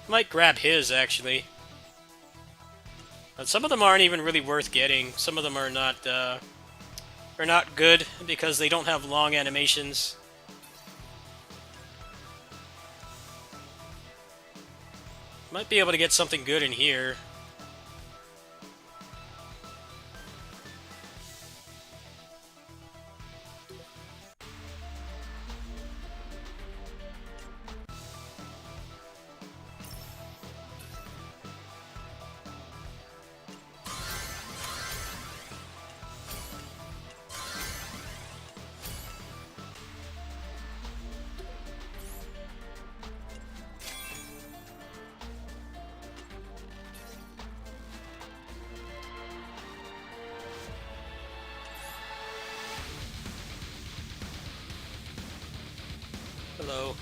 Might grab his, actually. But some of them aren't even really worth getting. Some of them are not good because they don't have long animations. Might be able to get something good in here. Hello.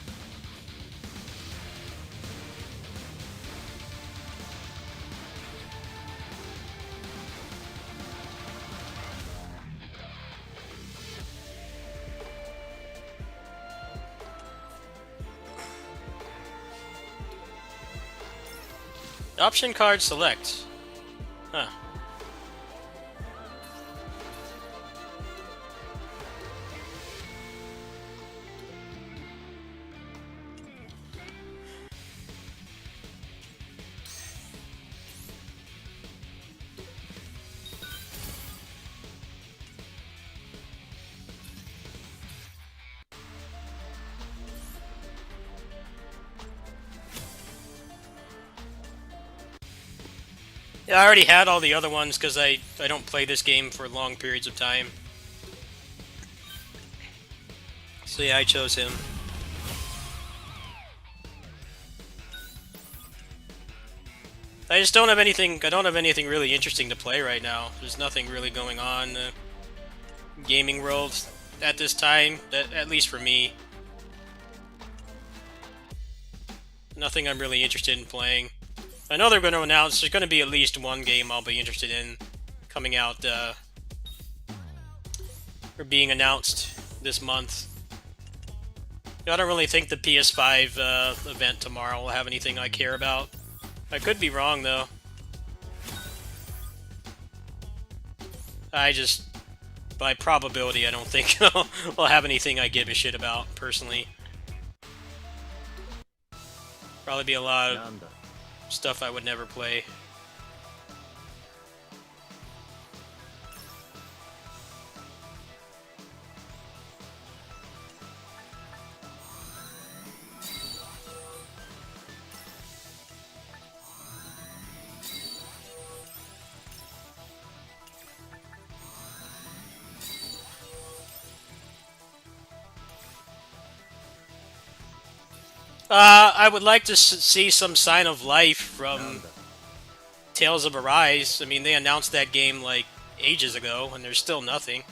Option card select. Huh. Yeah, I already had all the other ones because I don't play this game for long periods of time. So yeah, I chose him. I just don't have anything. I don't have anything really interesting to play right now. There's nothing really going on in the gaming world at this time. At least for me, nothing I'm really interested in playing. I know they're going to announce there's going to be at least one game I'll be interested in coming out or being announced this month. I don't really think the PS5 event tomorrow will have anything I care about. I could be wrong, though. By probability, I don't think I'll have anything I give a shit about, personally. Probably be a lot of stuff I would never play. I would like to see some sign of life from Tales of Arise. I mean, they announced that game, like, ages ago, and there's still nothing.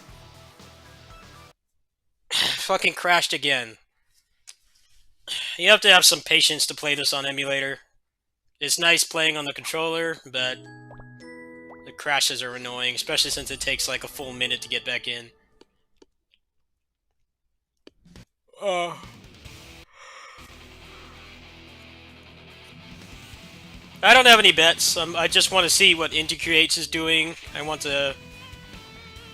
Fucking crashed again. You have to have some patience to play this on emulator. It's nice playing on the controller, but the crashes are annoying, especially since it takes, like, a full minute to get back in. I don't have any bets. I just want to see what Inti Creates is doing. I want to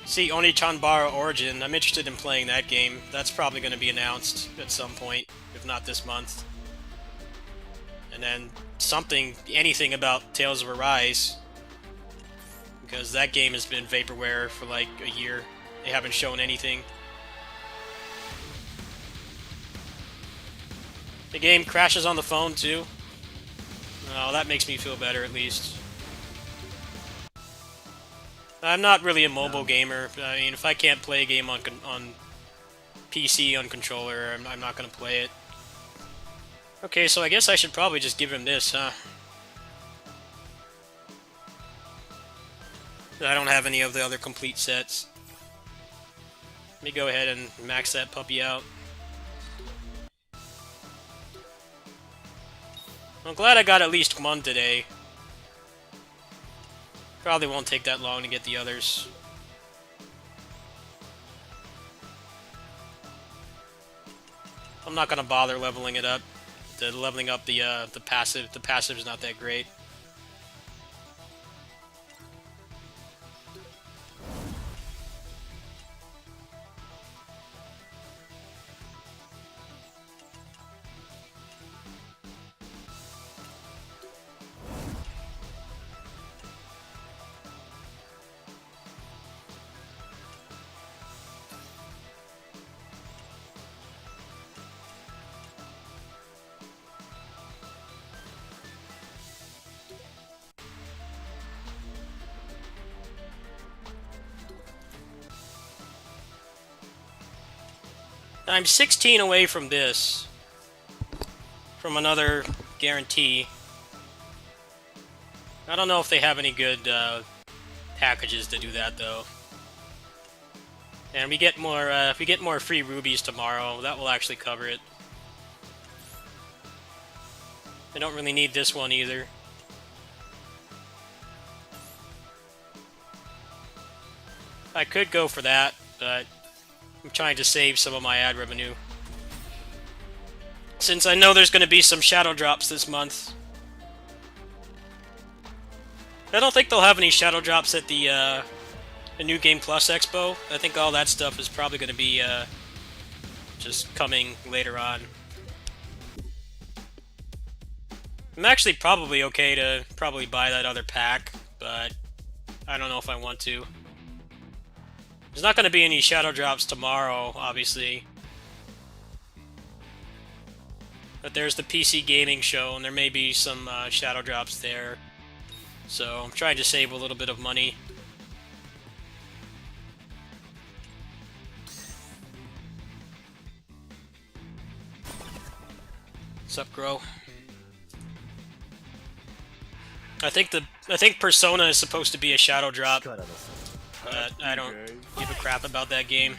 see Oni-Chanbara Origin. I'm interested in playing that game. That's probably going to be announced at some point, if not this month. And then anything about Tales of Arise. Because that game has been vaporware for like a year. They haven't shown anything. The game crashes on the phone too. Oh, that makes me feel better, at least. I'm not really a mobile gamer. I mean, if I can't play a game on PC on controller, I'm not going to play it. Okay, so I guess I should probably just give him this, huh? I don't have any of the other complete sets. Let me go ahead and max that puppy out. I'm glad I got at least one today. Probably won't take that long to get the others. I'm not gonna bother leveling it up. Leveling up the passive. The passive is not that great. I'm 16 away from this. From another guarantee. I don't know if they have any good packages to do that, though. And we get more, if we get more free rubies tomorrow, that will actually cover it. I don't really need this one either. I could go for that, but I'm trying to save some of my ad revenue. Since I know there's going to be some shadow drops this month. I don't think they'll have any shadow drops at the New Game Plus Expo. I think all that stuff is probably going to be just coming later on. I'm actually probably okay to buy that other pack, but I don't know if I want to. There's not going to be any shadow drops tomorrow, obviously. But there's the PC Gaming Show, and there may be some shadow drops there. So I'm trying to save a little bit of money. What's up, Grow? I think Persona is supposed to be a shadow drop, but I don't give a crap about that game.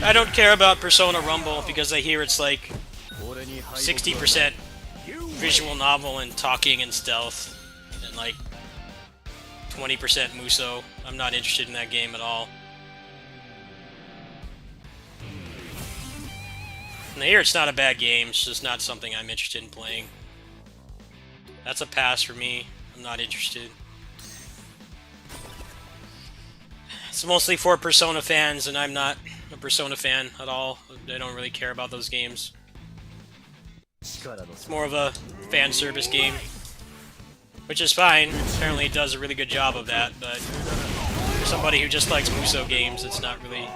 I don't care about Persona Rumble because I hear it's like 60% visual novel and talking and stealth, and like 20% Muso. I'm not interested in that game at all. And I hear it's not a bad game, it's just not something I'm interested in playing. That's a pass for me. I'm not interested. It's mostly for Persona fans, and I'm not a Persona fan at all. I don't really care about those games. It's more of a fan service game, which is fine. Apparently it does a really good job of that, but for somebody who just likes Muso games, it's not really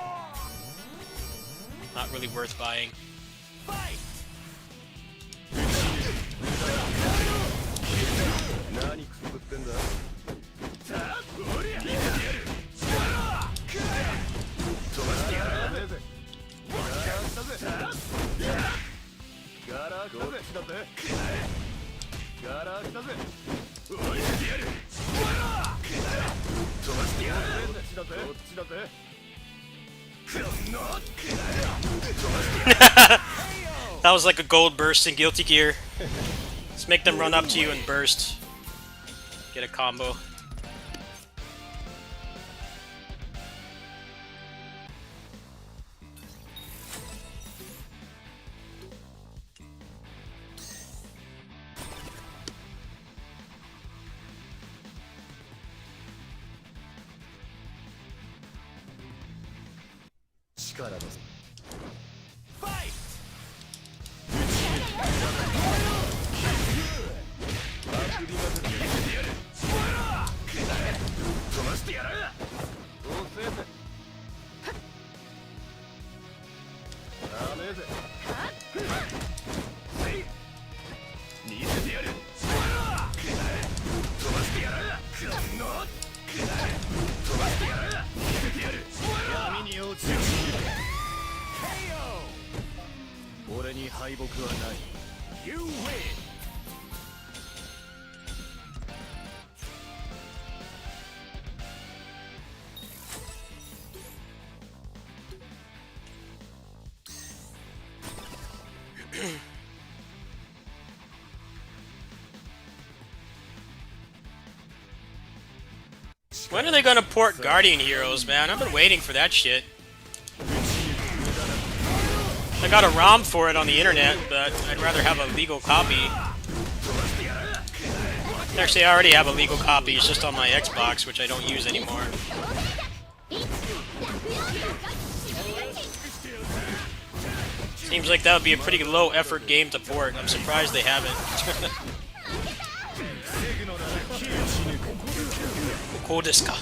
worth buying. That was like a gold burst in Guilty Gear. Let's make them run up to you and burst. Get a combo. You win! When are they gonna port Guardian Heroes, man? I've been waiting for that shit. I got a ROM for it on the internet, but I'd rather have a legal copy. Actually, I already have a legal copy, it's just on my Xbox, which I don't use anymore. Seems like that would be a pretty low-effort game to port. I'm surprised they haven't. こうですか。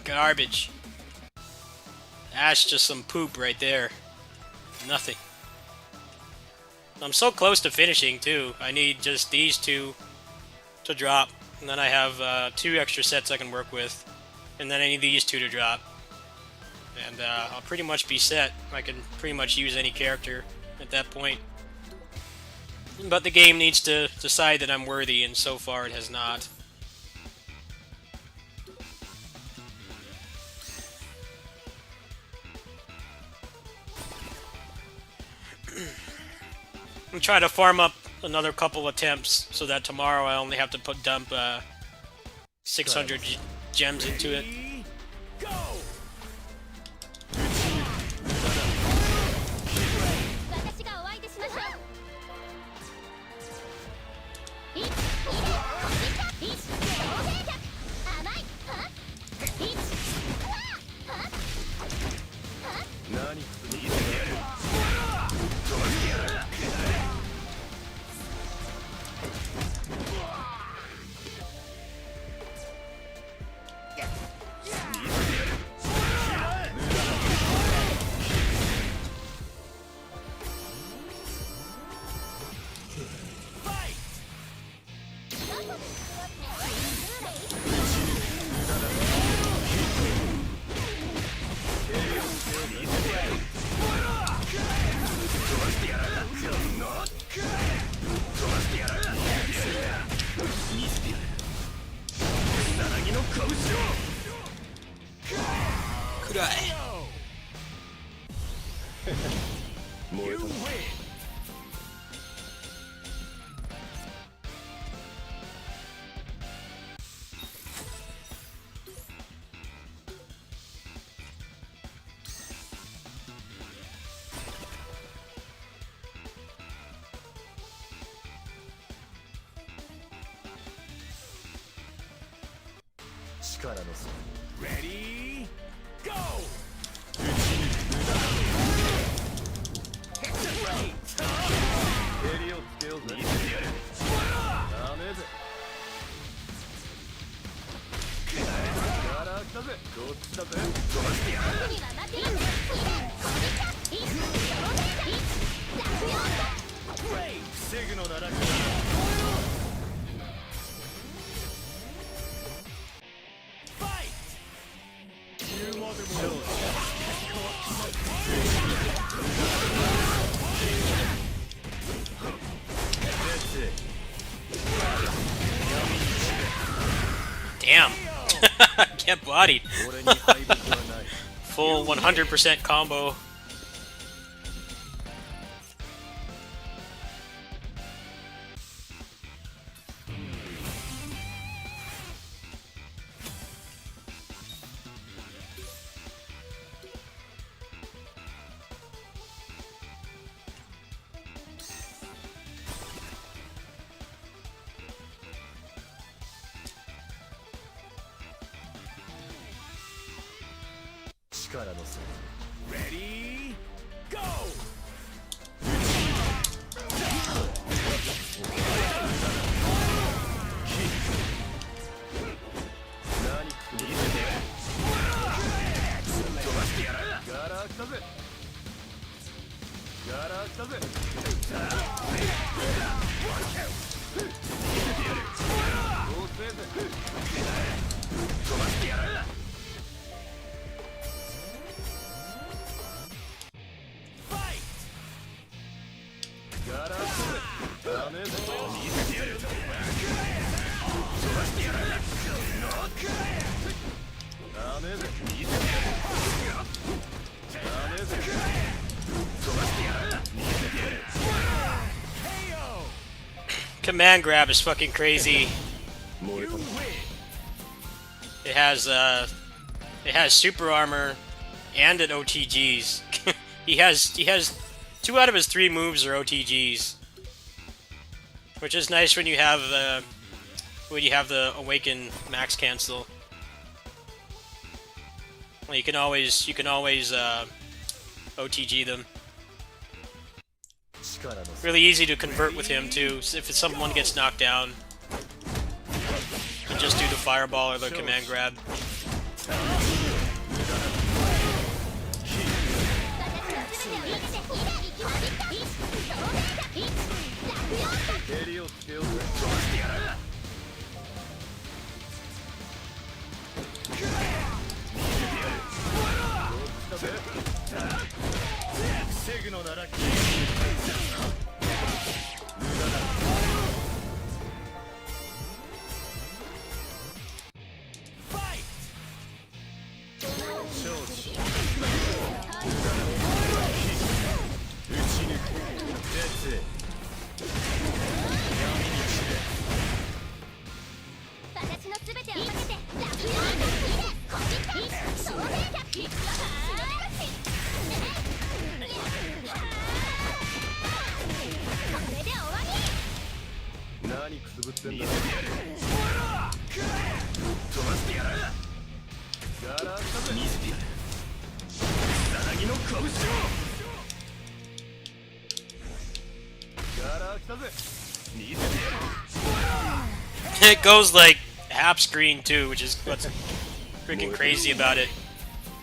Garbage. That's just some poop right there. Nothing. I'm so close to finishing, too. I need just these two to drop. And then I have 2 extra sets I can work with. And then I need these 2 to drop. And I'll pretty much be set. I can pretty much use any character at that point. But the game needs to decide that I'm worthy, and so far it has not. I'm trying to farm up another couple attempts so that tomorrow I only have to dump 600 gems into it. Go! 私がお相手しましょう。1、2、1、1、同性客甘いは1、は何くらい。燃えたな。力の差 Ready? Go! 襟をつけようぜ。ダメぜ。から来たぜ。こっちだぜ。僕には待っています。1、同性客1、落葉防ぐのならくだ。Damn. Get bodied. 俺に敗北はない。 Full 100% combo. Ready? Go! ガラ来たぜ。ガラ来たぜ。どうせぜ。飛ばしてやる。ガラ来たぜ。ダメぜ。見せてやる。飛ばしてやる。ダメぜ。見せてやる。ダメぜ。飛ばしてやる。見せてやる。 Command grab is fucking crazy. You win. It has super armor and an OTGs. he has 2 out of his 3 moves are OTGs, which is nice when you have the Awaken max cancel. Well, you can always OTG them. Really easy to convert with him too. So if someone gets knocked down, you just do the fireball or the command grab. 蹴りをつけようぜ。防ぐのなら私の全てをかけて落葉そうこれで終わり。何くすぶってんだ。飛ばしてやる。ガラクタぜ。見せてやる。さなぎの拳を。ガラクタぜ。見せてやる。 It goes like half screen too, which is what's freaking crazy about it.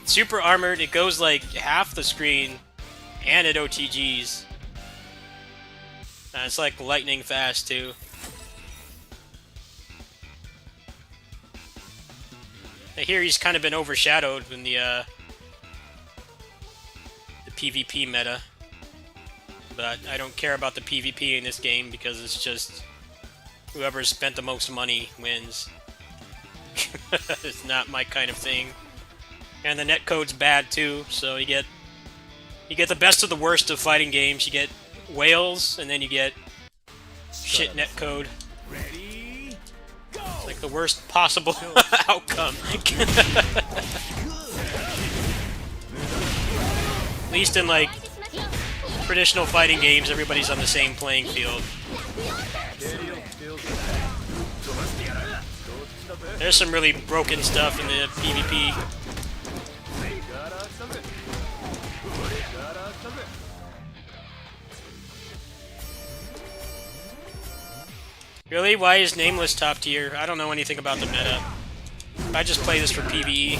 Super armored, it goes like half the screen, and it OTGs. And it's like lightning fast too. I hear he's kind of been overshadowed in the PvP meta, but I don't care about the PvP in this game because it's just whoever spent the most money wins. It's not my kind of thing. And the netcode's bad too, so you get the best of the worst of fighting games. You get whales, and then you get shit netcode. Ready? Go. It's like the worst possible outcome. At least in like traditional fighting games, everybody's on the same playing field. There's some really broken stuff in the PvP. Really? Why is Nameless top tier? I don't know anything about the meta. I just play this for PvE.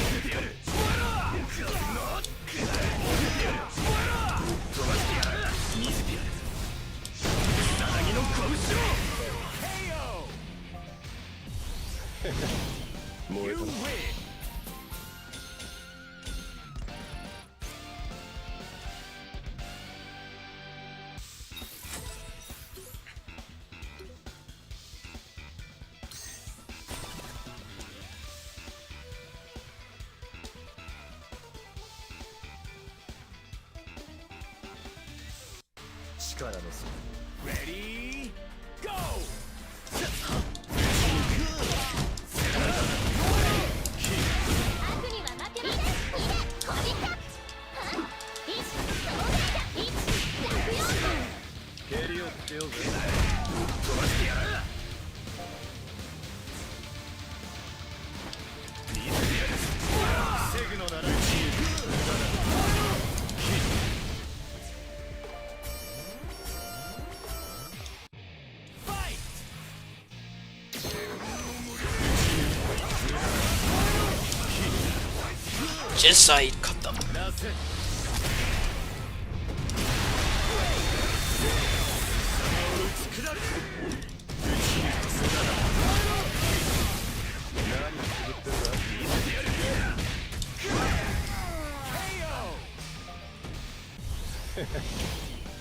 You win. 力の差。 Ready? Go. 悪には負けません。こびた。蹴りをつけようぜ。飛ばしてやる。見せてやる。防ぐのなら Jinside, cut them. なせ。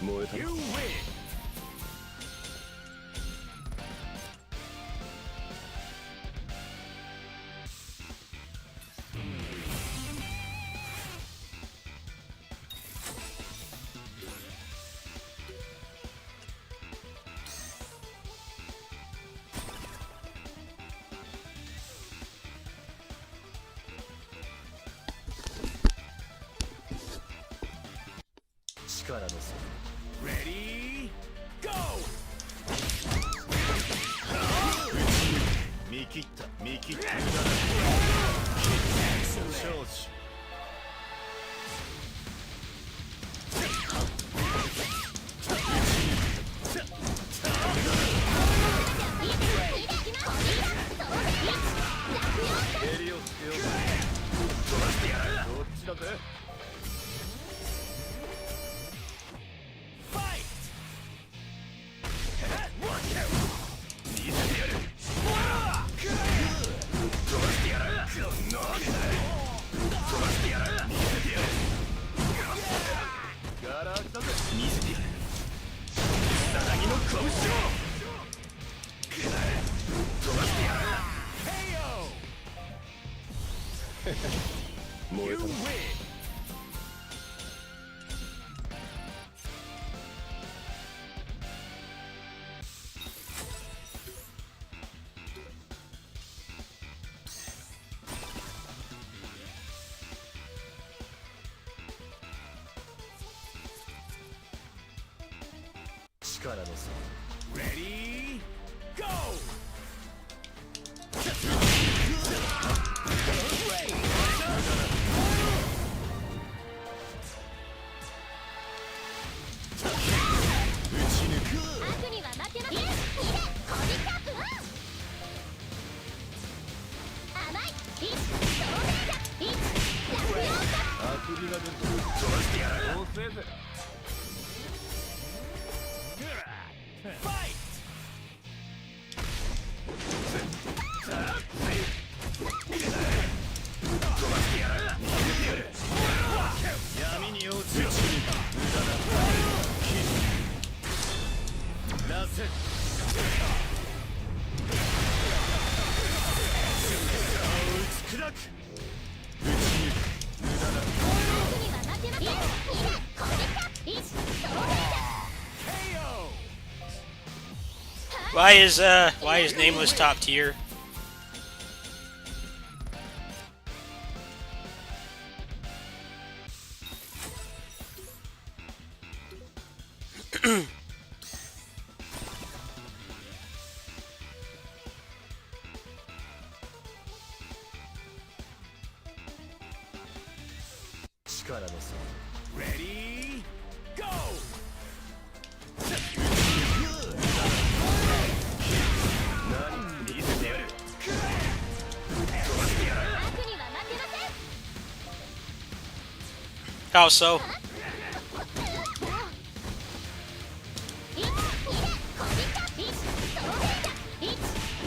燃えた。 You win. 力の差。 Ready? Go. 見切った。見切った。少子。 蹴りをつけようぜ。飛ばしてやる。どっちだぜ。燃えたな。力の差。Ready, go! 悪には負けません。いえ、コビキャップは甘い。いっ、透明だ。いっ、落葉か。あくびが出る。どうしてやる？せぜ。Fight! 闇に落ちろ。無駄だ。出せ。打ち砕く。悪には負けません。いえ、コビキャップ。いっ、透明だ。 KO! Why is Nameless top tier? Ready, go! 見せてやる。悪には負けません。 How so? いっ、コビキャップ。いっ、透明だ。いっ、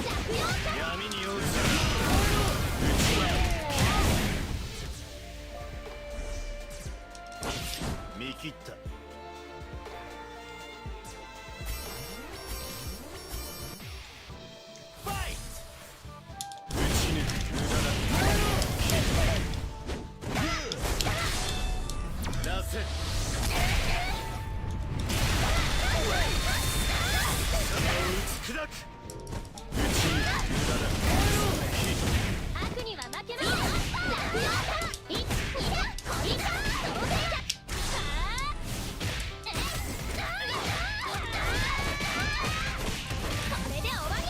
落葉か。闇に落ちろ。見切った。ファイト。打ち抜く。無駄だ。出せ。打ち砕く。悪には負けません。落葉か。いっ、コビキャップ。透明だ。これで終わり。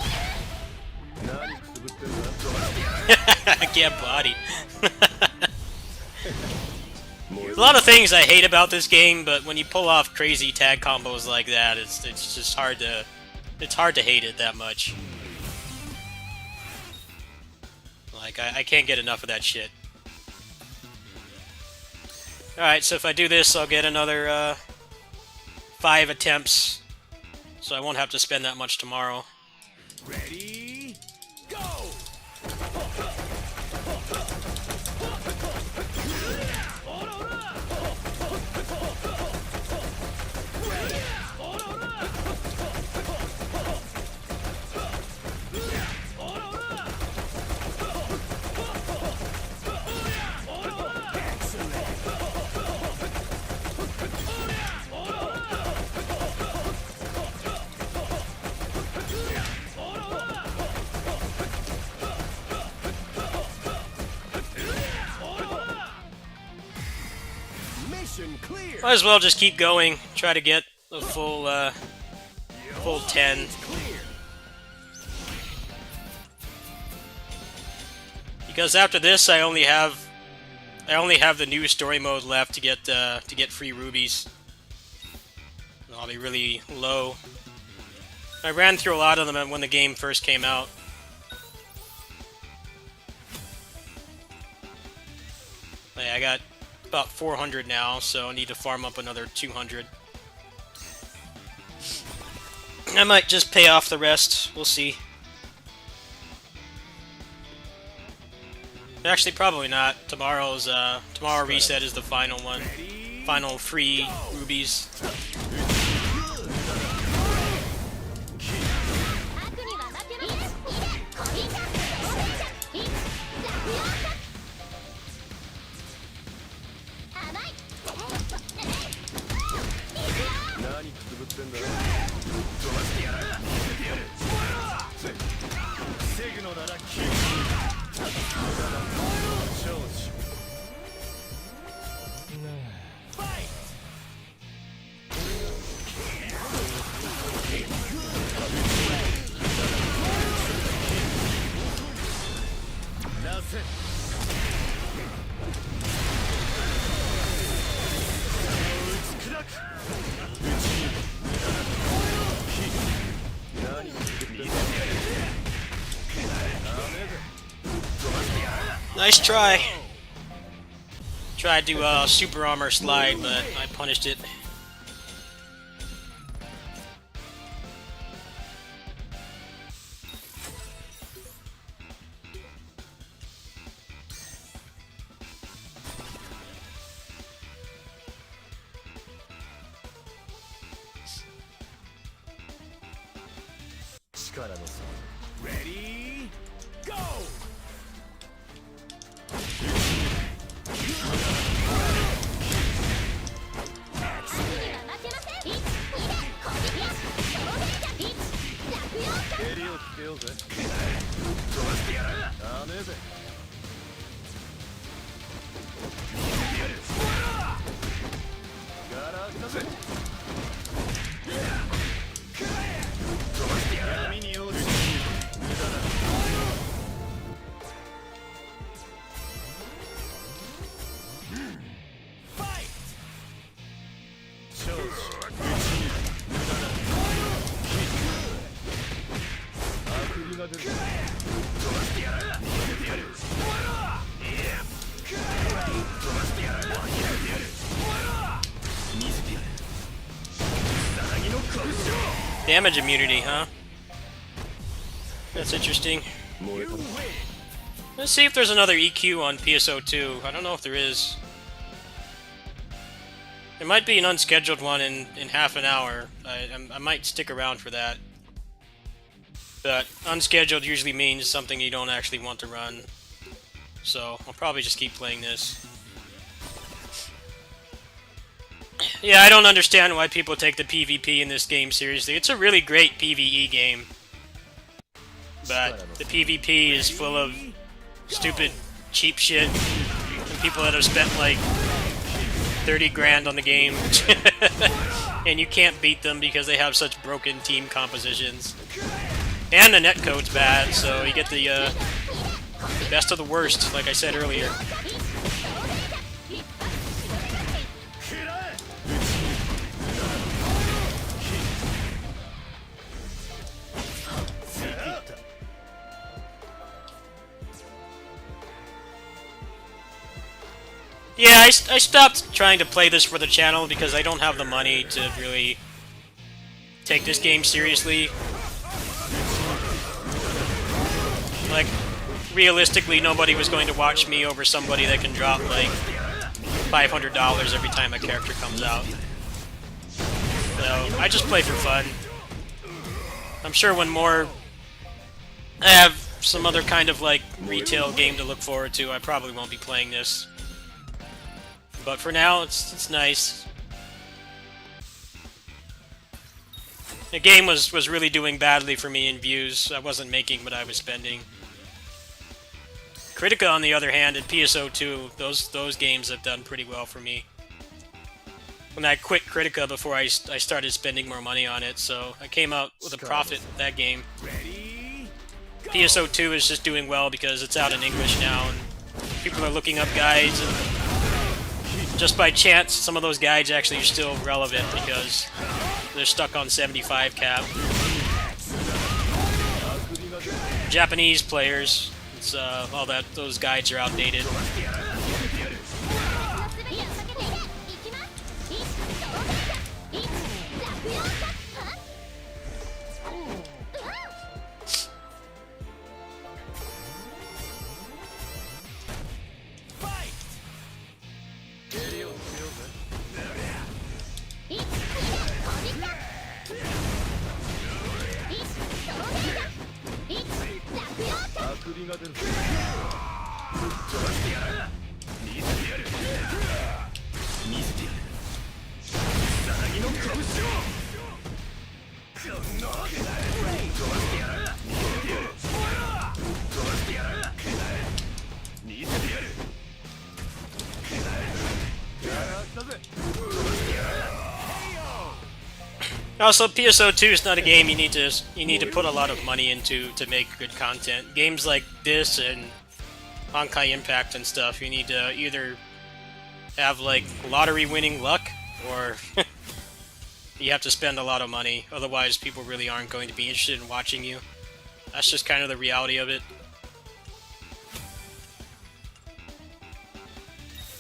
何くすぶってんだ。 I can't body. A lot of things I hate about this game, but when you pull off crazy tag combos like that, it's just hard to hate it that much. Like I can't get enough of that shit. Alright, so if I do this, I'll get another 5 attempts, so I won't have to spend that much tomorrow. Ready, go! ミッションクリア。 Might as well just keep going, try to get a full 10. Because after this, I only have the new story mode left to get free rubies. And I'll be really low. I ran through a lot of them when the game first came out. I got about 400 now, so I need to farm up another 200. I might just pay off the rest. We'll see. Actually, probably not. Tomorrow reset is the final one. Final free rubies. 悪には負けません。コビキャップ。透明だ。いっ、落葉か。ってんだ。飛ばしてやる見せてやる防ぐのならキー少々。ファイなせ。ト砕く何言ってんだ。 Nice try. Tried to super armor slide, but I punished it. Ready go 襟をつけようぜ。飛ばしてやるダメぜ。ガラクタぜ。飛ばしてやる闇に落ちて無駄だ。ファイ少々。あくびが出る。飛ばしてやる見せてやる飛ばしてやる見せてやるさなぎの拳 Damage immunity, huh? That's interesting. 燃えた。 Let's see if there's another EQ on PSO2. I don't know if there is. There might be an unscheduled one in half an hour. I might stick around for that. But unscheduled usually means something you don't actually want to run. So I'll probably just keep playing this. Yeah, I don't understand why people take the PvP in this game seriously. It's a really great PvE game. But the PvP is full of stupid, cheap shit. And people that have spent like 30 grand on the game. And you can't beat them because they have such broken team compositions. And the netcode's bad, so you get the best of the worst, like I said earlier. Yeah, I stopped trying to play this for the channel because I don't have the money to really take this game seriously. Like, realistically, nobody was going to watch me over somebody that can drop, like, $500 every time a character comes out. So, I just play for fun. I'm sure when more... I have some other kind of, like, retail game to look forward to, I probably won't be playing this. But for now, it's nice. The game was really doing badly for me in views. I wasn't making what I was spending. Critica, on the other hand, and PSO2, those games have done pretty well for me. When I quit Critica before I started spending more money on it, so I came out with a profit with that game. PSO2 is just doing well because it's out in English now, and people are looking up guides, and just by chance, some of those guides actually are still relevant because they're stuck on 75 cap. Japanese players, it's all that those guides are outdated. Also, PSO2 is not a game you need to put a lot of money into to make good content. Games like this and Honkai Impact and stuff, you need to either have like lottery winning luck, or you have to spend a lot of money. Otherwise, people really aren't going to be interested in watching you. That's just kind of the reality of it.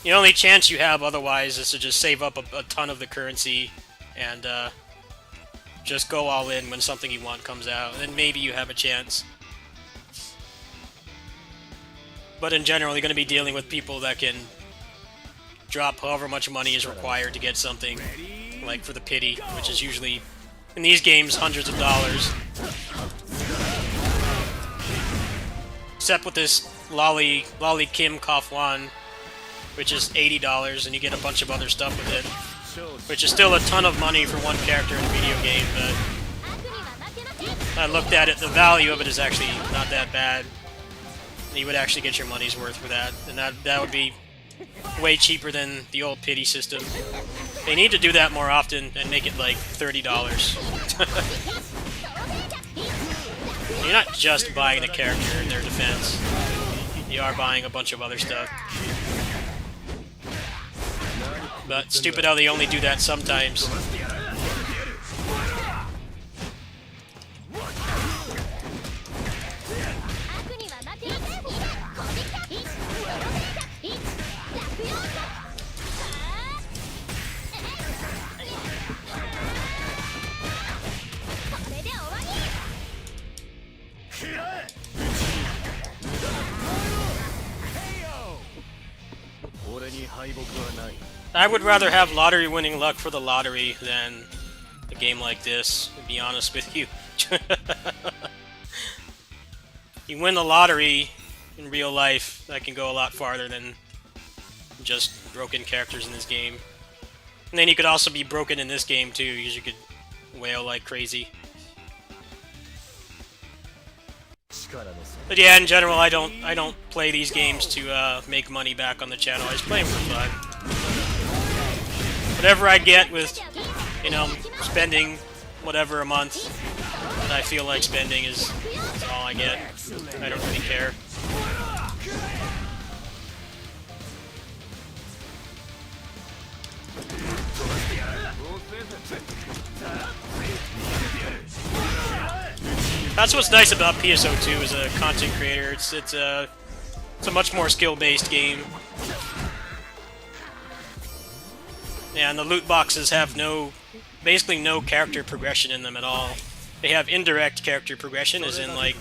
The only chance you have otherwise is to just save up a ton of the currency and just go all in when something you want comes out. Then maybe you have a chance. But in general, you're going to be dealing with people that can drop however much money is required to get something, like for the pity, which is usually, in these games, hundreds of dollars. Except with this Lolly Kim Kofwan, which is $80, and you get a bunch of other stuff with it, which is still a ton of money for one character in a video game, but I looked at it, the value of it is actually not that bad. You would actually get your money's worth for that, and that would be way cheaper than the old pity system. They need to do that more often and make it like $30. You're not just buying the character in their defense. You are buying a bunch of other stuff. But stupid how they only do that sometimes. I would rather have lottery winning luck for the lottery than a game like this, to be honest with you. You win the lottery in real life, that can go a lot farther than just broken characters in this game. And then you could also be broken in this game too, because you could wail like crazy. But yeah, in general, I don't play these games to make money back on the channel. I just play them for fun. Whatever I get with, you know, spending whatever a month that I feel like spending is all I get. I don't really care. That's what's nice about PSO2 as a content creator. It's a much more skill-based game. Yeah, and the loot boxes have basically no character progression in them at all. They have indirect character progression, as in like,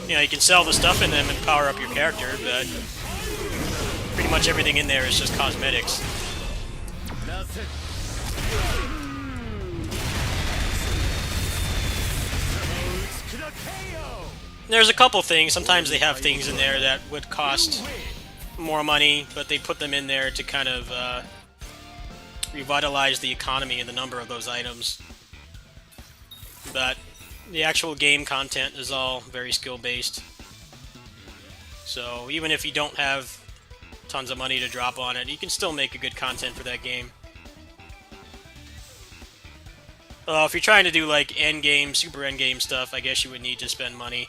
you know, you can sell the stuff in them and power up your character, but pretty much everything in there is just cosmetics. There's a couple things. Sometimes they have things in there that would cost more money, but they put them in there to kind of revitalize the economy and the number of those items. But the actual game content is all very skill-based. So even if you don't have tons of money to drop on it, you can still make a good content for that game. If you're trying to do like endgame, super endgame stuff, I guess you would need to spend money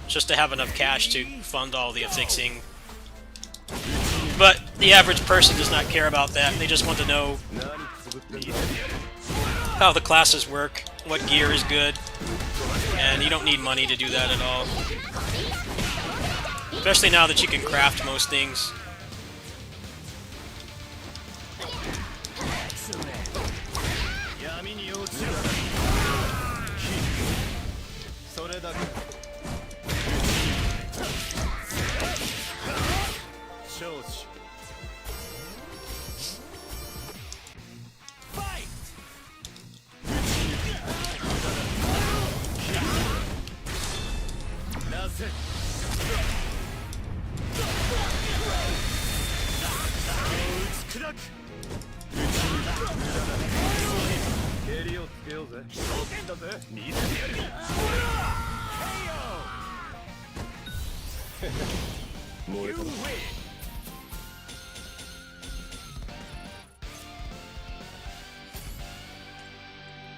just to have enough cash to fund all the affixing. But the average person does not care about that. They just want to know how the classes work, what gear is good, and you don't need money to do that at all. Especially now that you can craft most things.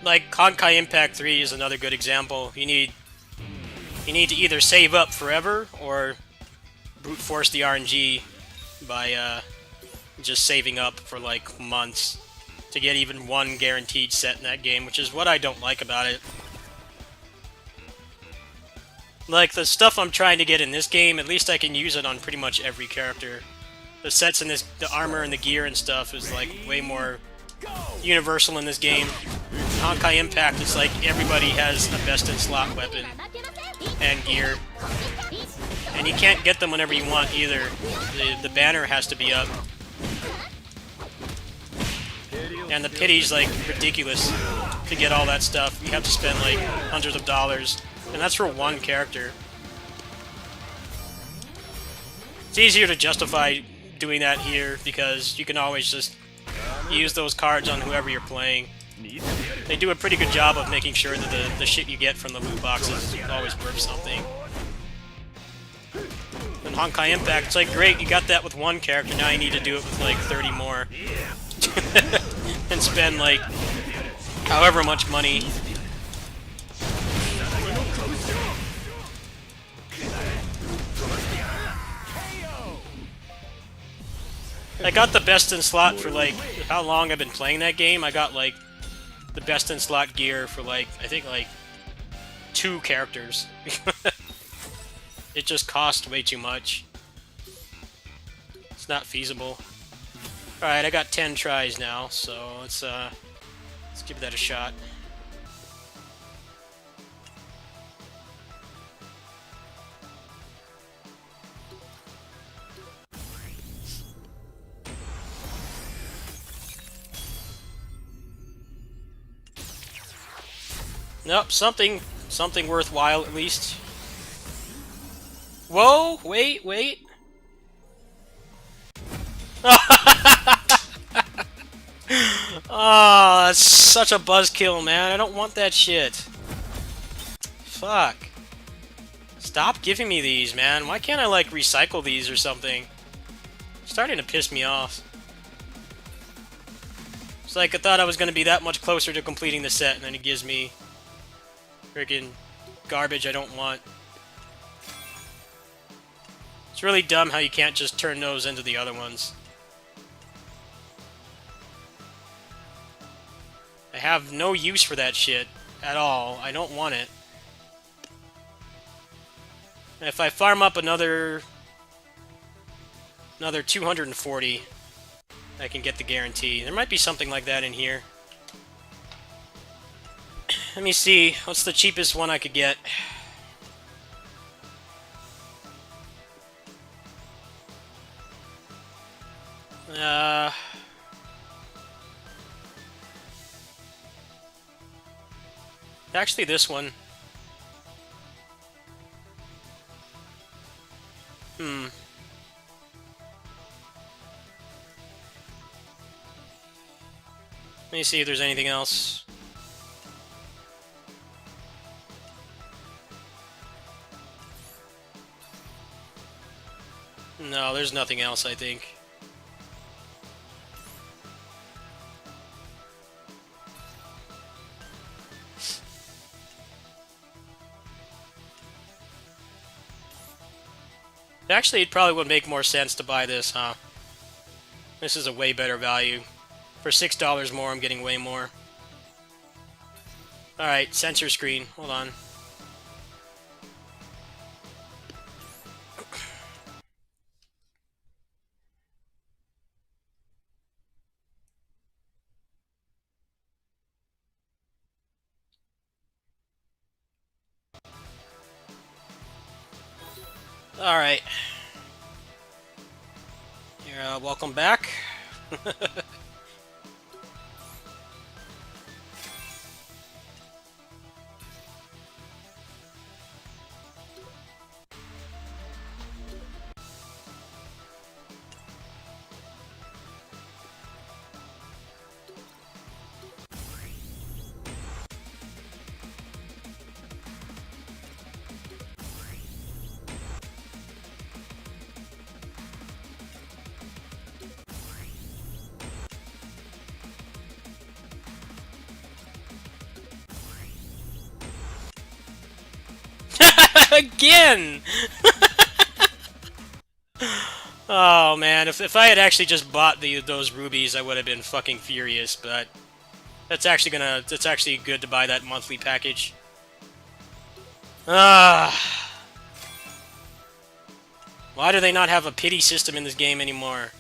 like Honkai Impact 3 is another good example. You need to either save up forever or brute force the RNG by just saving up for like months to get even one guaranteed set in that game, which is what I don't like about it. Like, the stuff I'm trying to get in this game, at least I can use it on pretty much every character. The sets in this, the armor and the gear and stuff is like way more universal in this game. Honkai Impact is like everybody has a best-in-slot weapon and gear. And you can't get them whenever you want either. The banner has to be up. And the pity's like ridiculous to get all that stuff. You have to spend like hundreds of dollars. And that's for one character. It's easier to justify doing that here because you can always just use those cards on whoever you're playing. They do a pretty good job of making sure that the shit you get from the loot boxes is always worth something. In Honkai Impact, it's like, great, you got that with one character, now you need to do it with like 30 more. And spend like however much money. I got the best in slot for like how long I've been playing that game. I got like the best in slot gear for like I think like 2 characters. It just cost way too much. It's not feasible. Alright, I got 10 tries now, so let's give that a shot. Nope, something worthwhile at least. Whoa, wait. Oh, that's such a buzzkill, man. I don't want that shit. Fuck. Stop giving me these, man. Why can't I, like, recycle these or something? It's starting to piss me off. It's like I thought I was going to be that much closer to completing the set, and then it gives me freaking garbage I don't want. It's really dumb how you can't just turn those into the other ones. I have no use for that shit at all. I don't want it. And if I farm up another 240, I can get the guarantee. There might be something like that in here. Let me see. What's the cheapest one I could get? Actually, this one. Let me see if there's anything else. No, there's nothing else, I think. Actually, it probably would make more sense to buy this, huh? This is a way better value. For $6 more, I'm getting way more. Alright, sensor screen. Hold on. Alright. Here, welcome back. Again! Oh man, if I had actually just bought those rubies, I would have been fucking furious, but that's actually good to buy that monthly package. Ah. Why do they not have a pity system in this game anymore?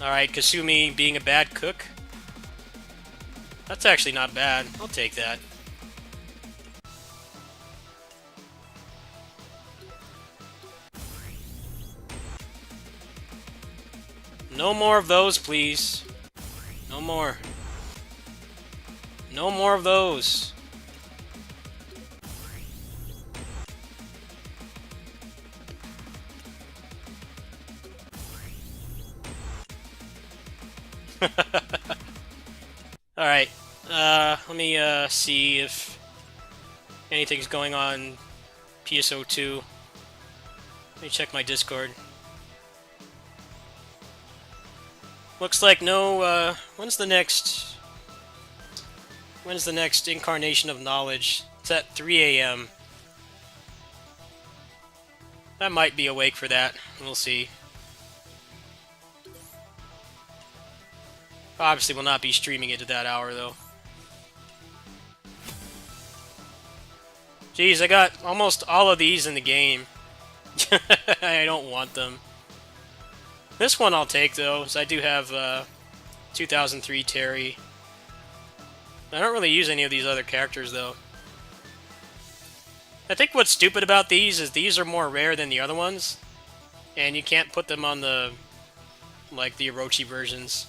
Alright, Kasumi being a bad cook. That's actually not bad. I'll take that. No more of those, please. No more. No more of those. Alright. Let me see if anything's going on PSO2. Let me check my Discord. Looks like no, when's the next Incarnation of Knowledge? It's at 3 a.m. I might be awake for that. We'll see. Obviously will not be streaming it at that hour, though. Jeez, I got almost all of these in the game. I don't want them. This one I'll take, though, because I do have 2003 Terry. I don't really use any of these other characters, though. I think what's stupid about these is these are more rare than the other ones, and you can't put them on the, like, the Orochi versions.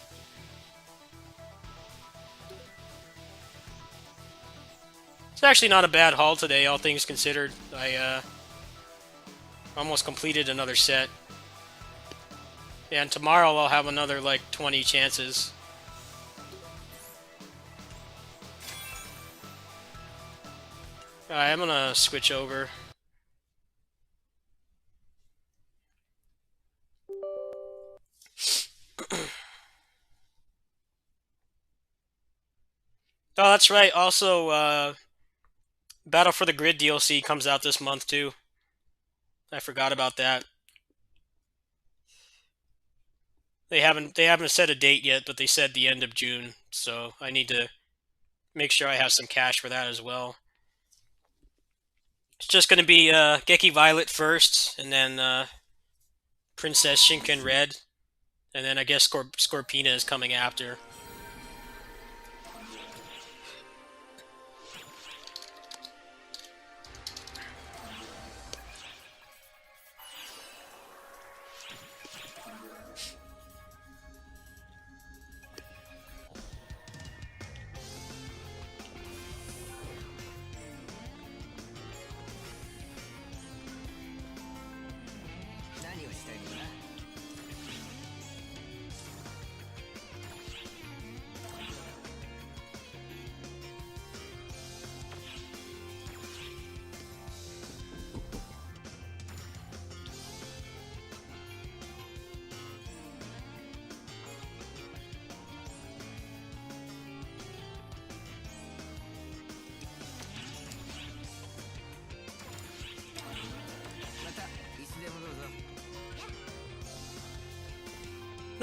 It's actually not a bad haul today, all things considered. I almost completed another set. Yeah, and tomorrow I'll have another, like, 20 chances. Alright, I'm gonna switch over. Oh, that's right. Also, Battle for the Grid DLC comes out this month, too. I forgot about that. They haven't set a date yet, but they said the end of June, so I need to make sure I have some cash for that as well. It's just going to be Geki Violet first, and then Princess Shinken Red, and then I guess Scorpina is coming after.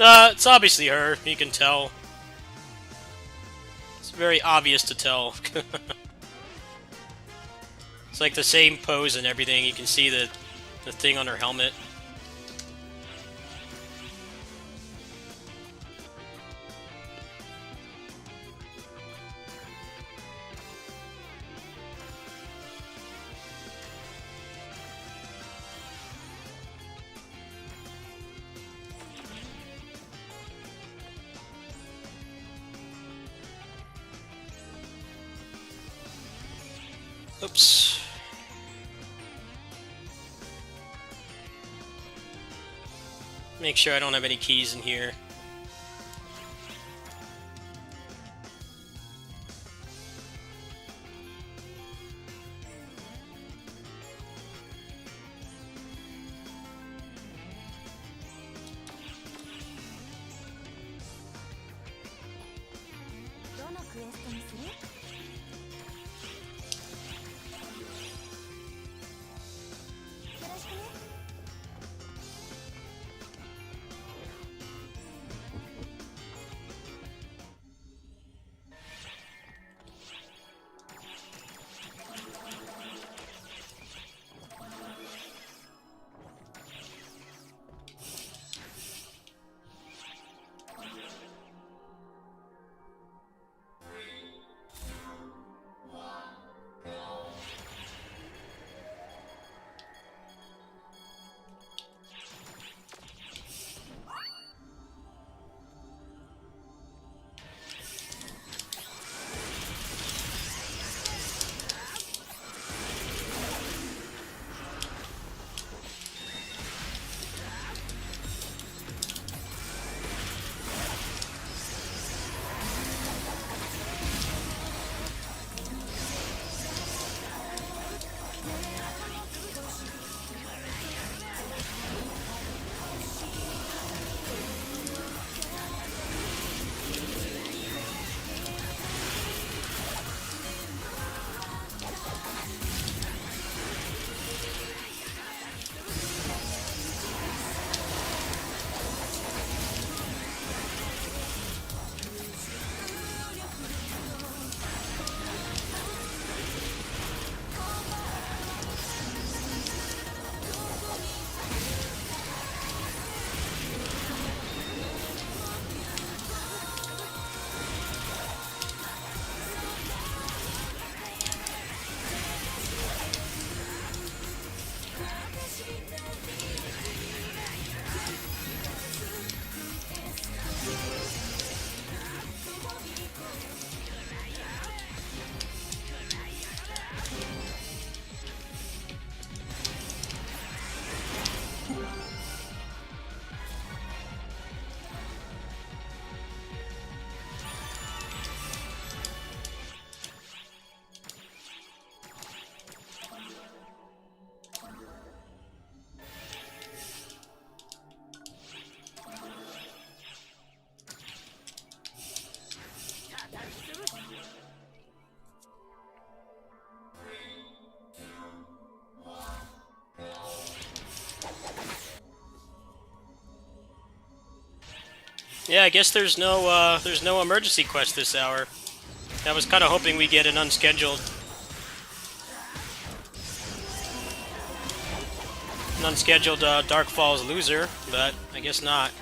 It's obviously her. You can tell. It's very obvious to tell. It's like the same pose and everything. You can see the thing on her helmet. Oops. Make sure I don't have any keys in here. Yeah, I guess there's no emergency quest this hour. I was kind of hoping we get an unscheduled Dark Falls loser, but I guess not.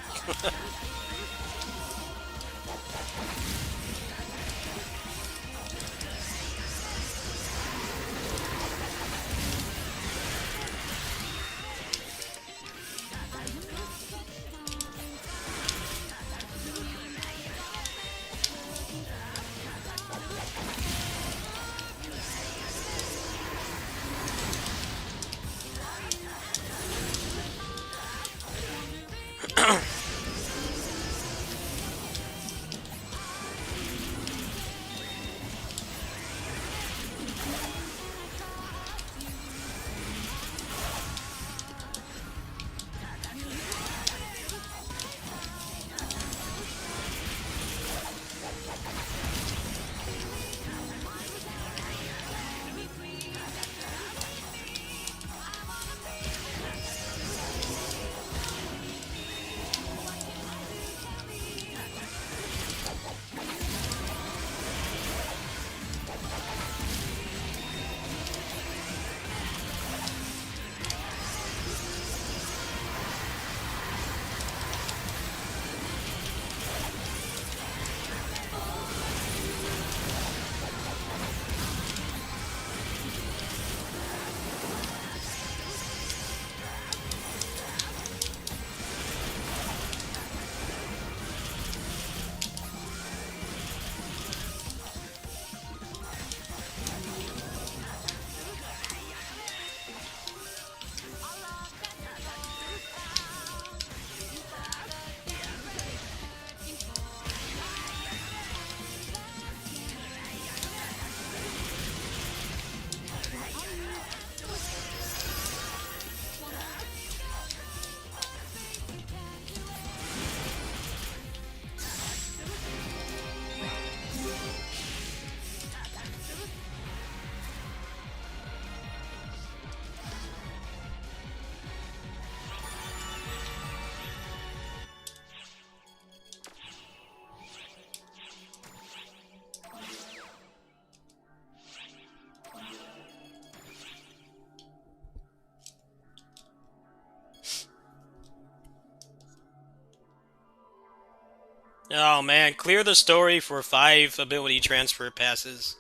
Oh man, clear the story for 5 ability transfer passes.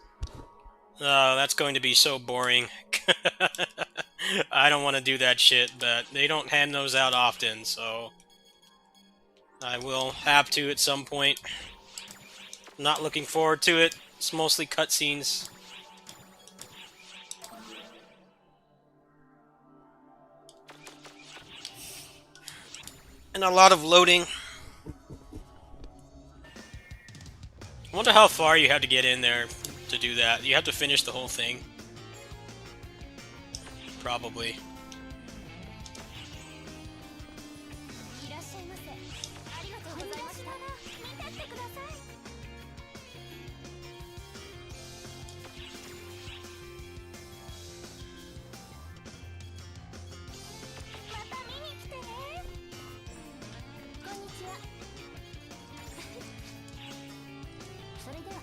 Oh, that's going to be so boring. I don't want to do that shit, but they don't hand those out often, so I will have to at some point. Not looking forward to it. It's mostly cutscenes. And a lot of loading. I wonder how far you have to get in there to do that. You have to finish the whole thing. Probably. いらっしゃいませ。ありがとうございました。見てってください。また見に来てね。こんにちは。それでは。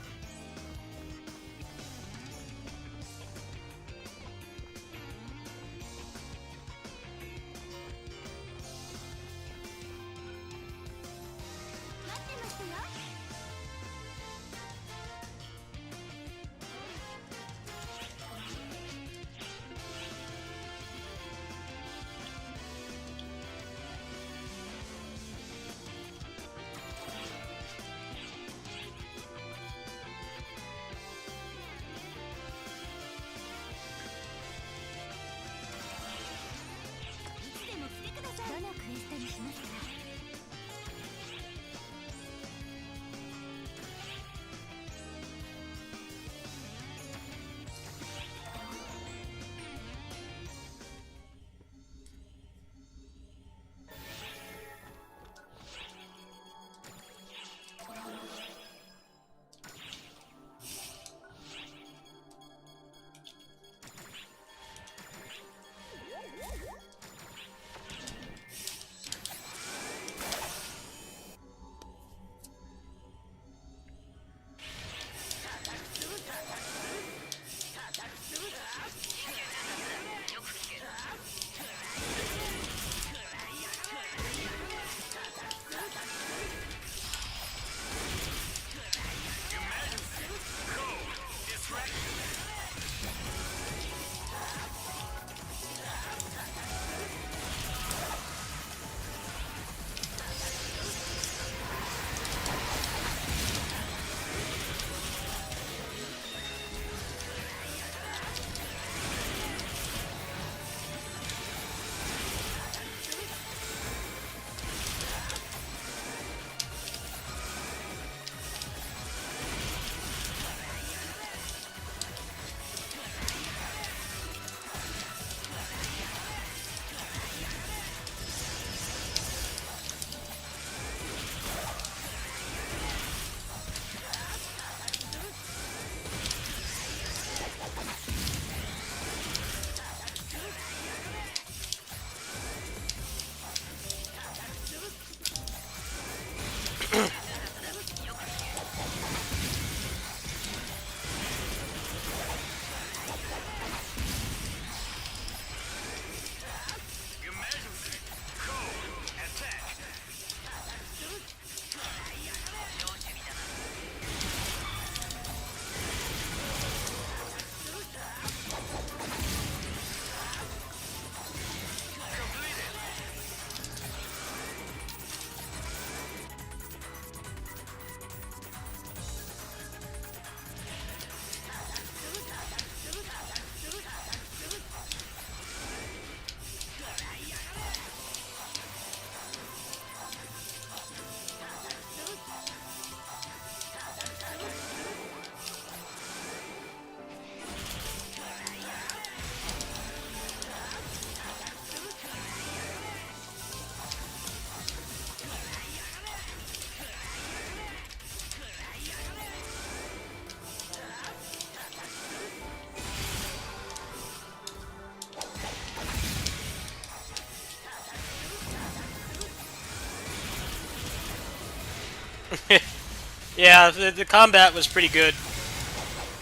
Yeah, the combat was pretty good.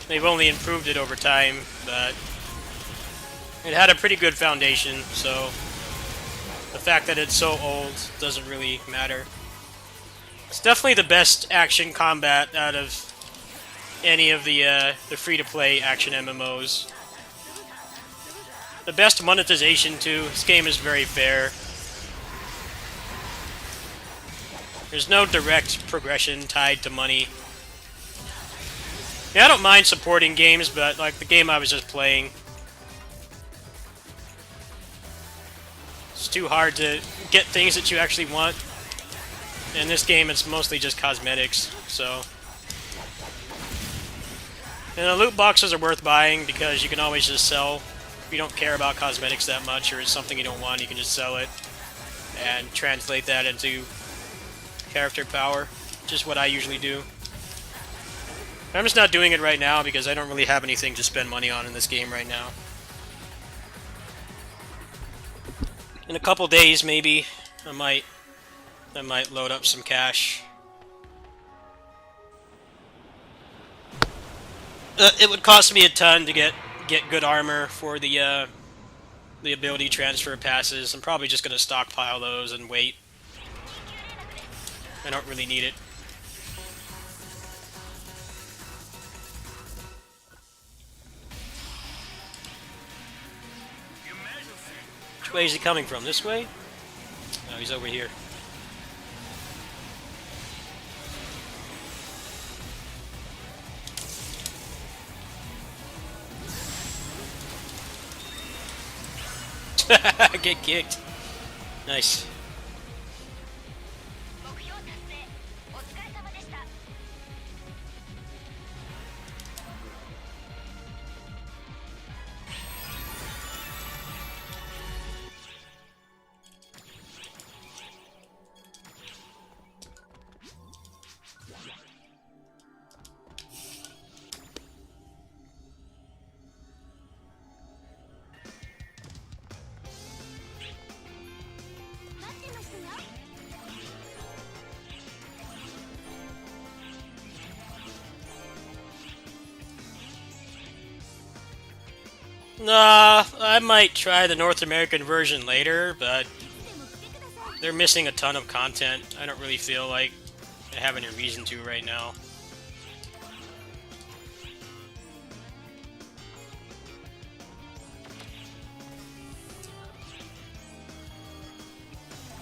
They've only improved it over time, but it had a pretty good foundation, so the fact that it's so old doesn't really matter. It's definitely the best action combat out of any of the free-to-play action MMOs. The best monetization, too. This game is very fair. There's no direct progression tied to money. Yeah, I don't mind supporting games, but like the game I was just playing, it's too hard to get things that you actually want. In this game, it's mostly just cosmetics, so. And the loot boxes are worth buying because you can always just sell. If you don't care about cosmetics that much or it's something you don't want, you can just sell it and translate that into character power, which is what I usually do. I'm just not doing it right now because I don't really have anything to spend money on in this game right now. In a couple days, maybe, I might load up some cash. It would cost me a ton to get good armor for the ability transfer passes. I'm probably just gonna stockpile those and wait. I don't really need it. Which way is he coming from? This way? No, he's over here. Get kicked. Nice. 目標達成お疲れ様でした 待ってましたよ Nah, I might try the North American version later, but いつでも来てください they're missing a ton of content. I don't really feel like I have any reason to right now.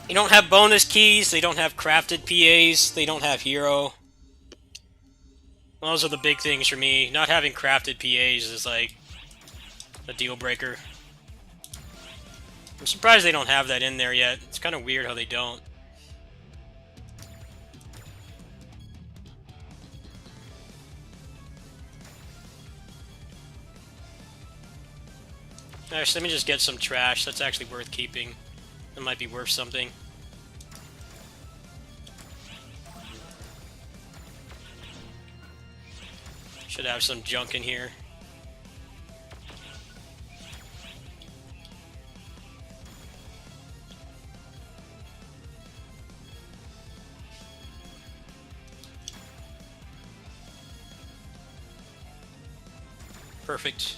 They don't have bonus keys, they don't have crafted PAs, they don't have hero. Those are the big things for me. Not having crafted PAs is like a deal breaker. I'm surprised they don't have that in there yet. It's kind of weird how they don't. Actually, let me just get some trash. That's actually worth keeping. That might be worth something. Should have some junk in here. Perfect.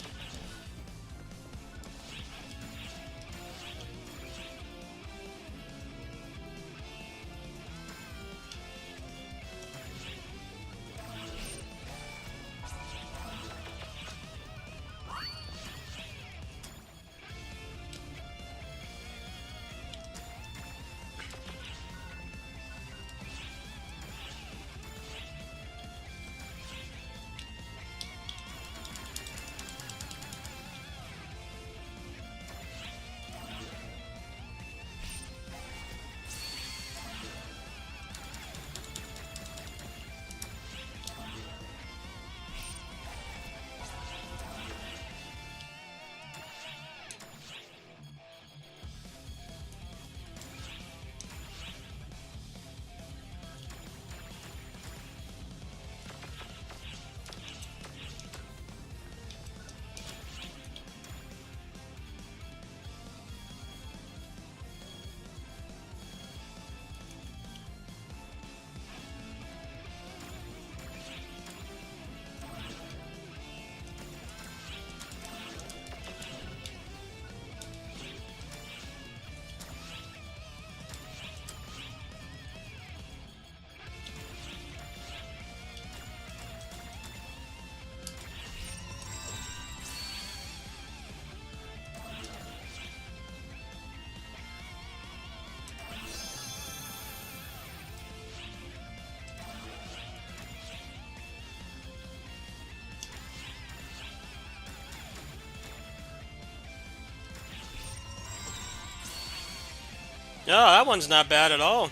No, that one's not bad at all.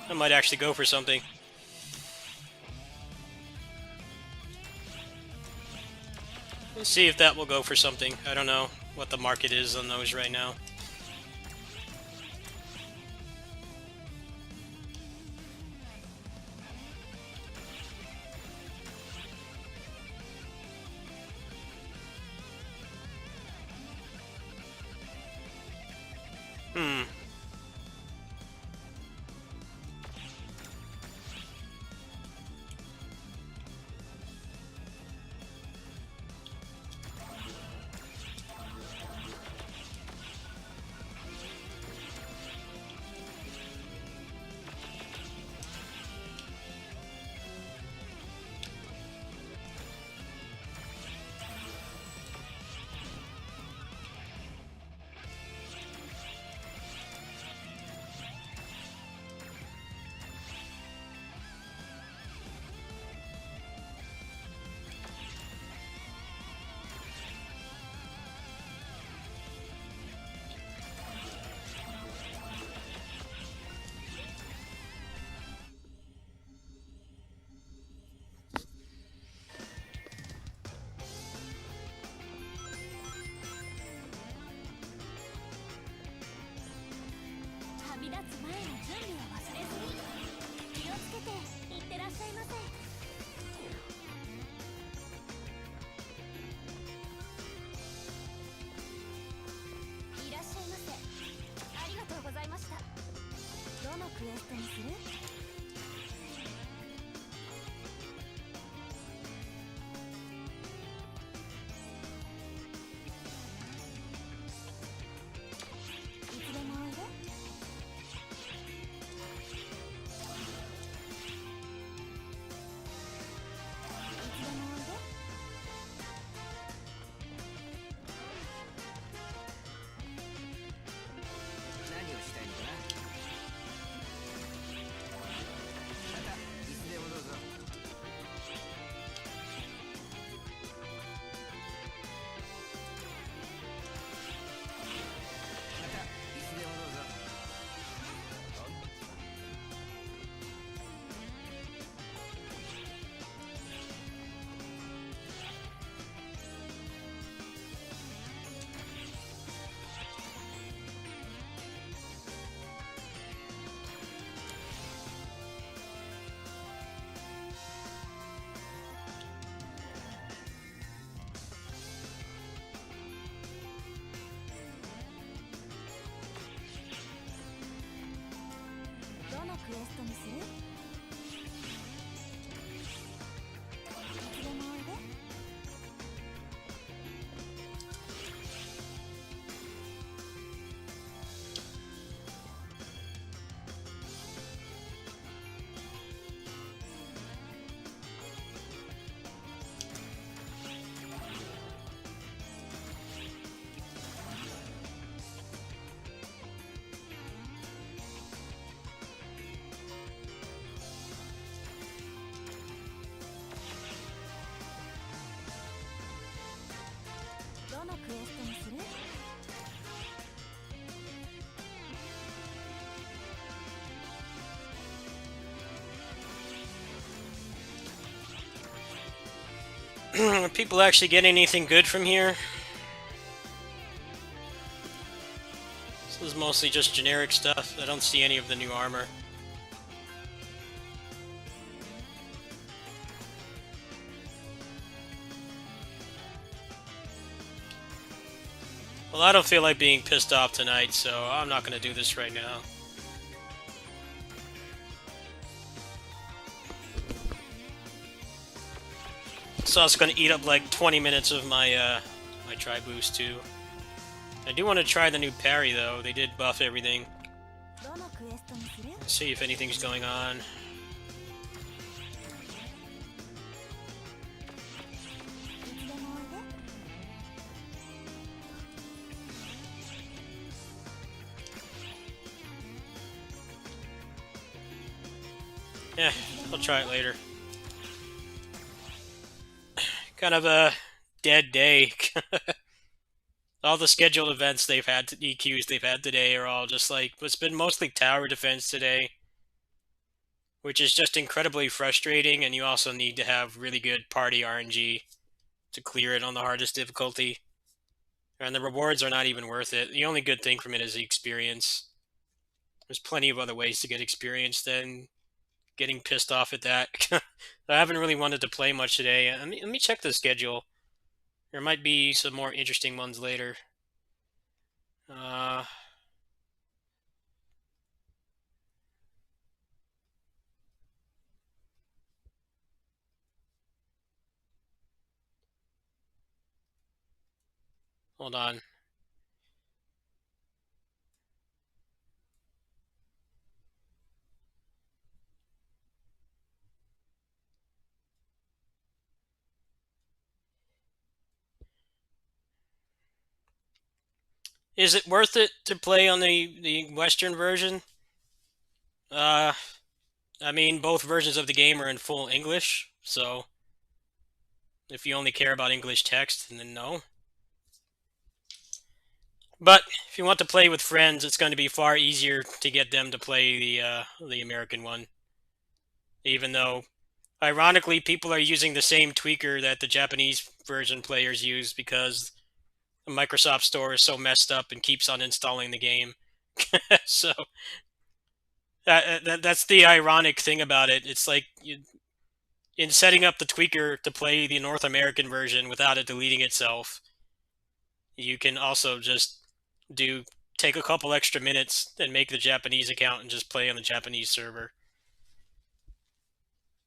I might actually go for something. Let's see if that will go for something. I don't know what the market is on those right now. Hmm. Are people actually getting anything good from here? This is mostly just generic stuff. I don't see any of the new armor. Well, I don't feel like being pissed off tonight, so I'm not going to do this right now. So it's going to eat up like 20 minutes of my my try boost too. I do want to try the new parry though. They did buff everything. Let's see if anything's going on. Yeah, I'll try it later. Kind of a dead day. All the scheduled events they've had, EQs they've had today are all just like, it's been mostly tower defense today, which is just incredibly frustrating, and you also need to have really good party RNG to clear it on the hardest difficulty. And the rewards are not even worth it. The only good thing from it is the experience. There's plenty of other ways to get experience than getting pissed off at that. I haven't really wanted to play much today. Let me check the schedule. There might be some more interesting ones later. Hold on. Is it worth it to play on the Western version? I mean, both versions of the game are in full English, so if you only care about English text, then no. But if you want to play with friends, it's going to be far easier to get them to play the American one. Even though, ironically, people are using the same tweaker that the Japanese version players use because the Microsoft Store is so messed up and keeps on installing the game. So that's the ironic thing about it. It's like in setting up the tweaker to play the North American version without it deleting itself, you can also just take a couple extra minutes and make the Japanese account and just play on the Japanese server.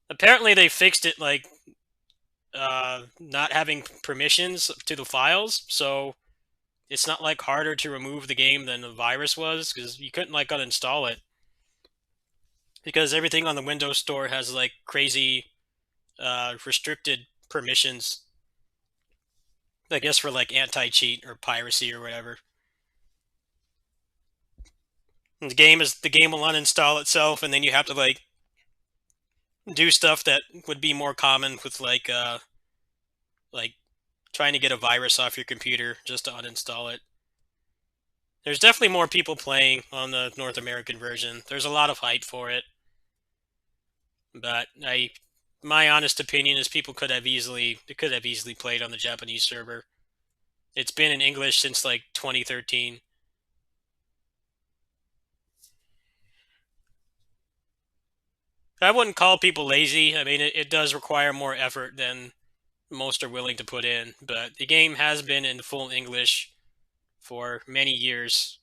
Apparently they fixed it, like not having permissions to the files, so it's not like harder to remove the game than the virus was, because you couldn't like uninstall it, because everything on the Windows Store has like crazy restricted permissions, I guess, for like anti-cheat or piracy or whatever. The game will uninstall itself, and then you have to like do stuff that would be more common with like trying to get a virus off your computer just to uninstall it. There's definitely more people playing on the North American version. There's a lot of hype for it, but my honest opinion is people could have easily played on the Japanese server. It's been in English since like 2013. I wouldn't call people lazy. I mean, it does require more effort than most are willing to put in, but the game has been in full English for many years.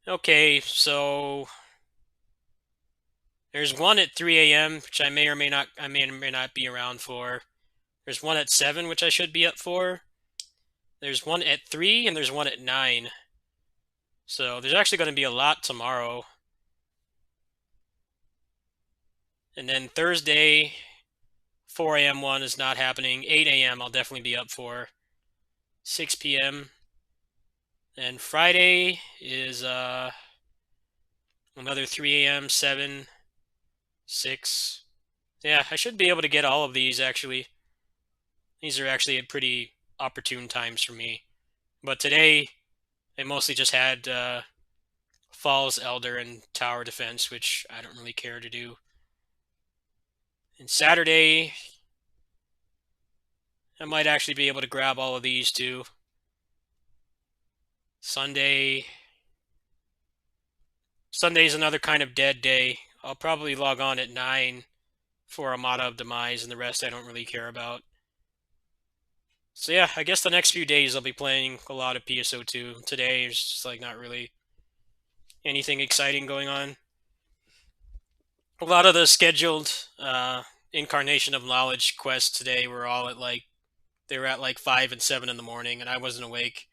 Okay, so there's one at 3 a.m., which I may or may not be around for. There's one at 7, which I should be up for. There's one at 3, and there's one at 9. So there's actually going to be a lot tomorrow. And then Thursday, 4 a.m. one is not happening. 8 a.m. I'll definitely be up for. 6 p.m. And Friday is another 3 a.m., 7, 6. Yeah, I should be able to get all of these, actually. These are actually at pretty opportune times for me. But today, I mostly just had Falls, Elder, and Tower Defense, which I don't really care to do. And Saturday, I might actually be able to grab all of these too. Sunday's another kind of dead day. I'll probably log on at 9 for Armada of Demise, and the rest I don't really care about. So yeah, I guess the next few days I'll be playing a lot of PSO2. Today is just like not really anything exciting going on. A lot of the scheduled Incarnation of Knowledge quests today were all at like, they were at like 5 and 7 in the morning, and I wasn't awake.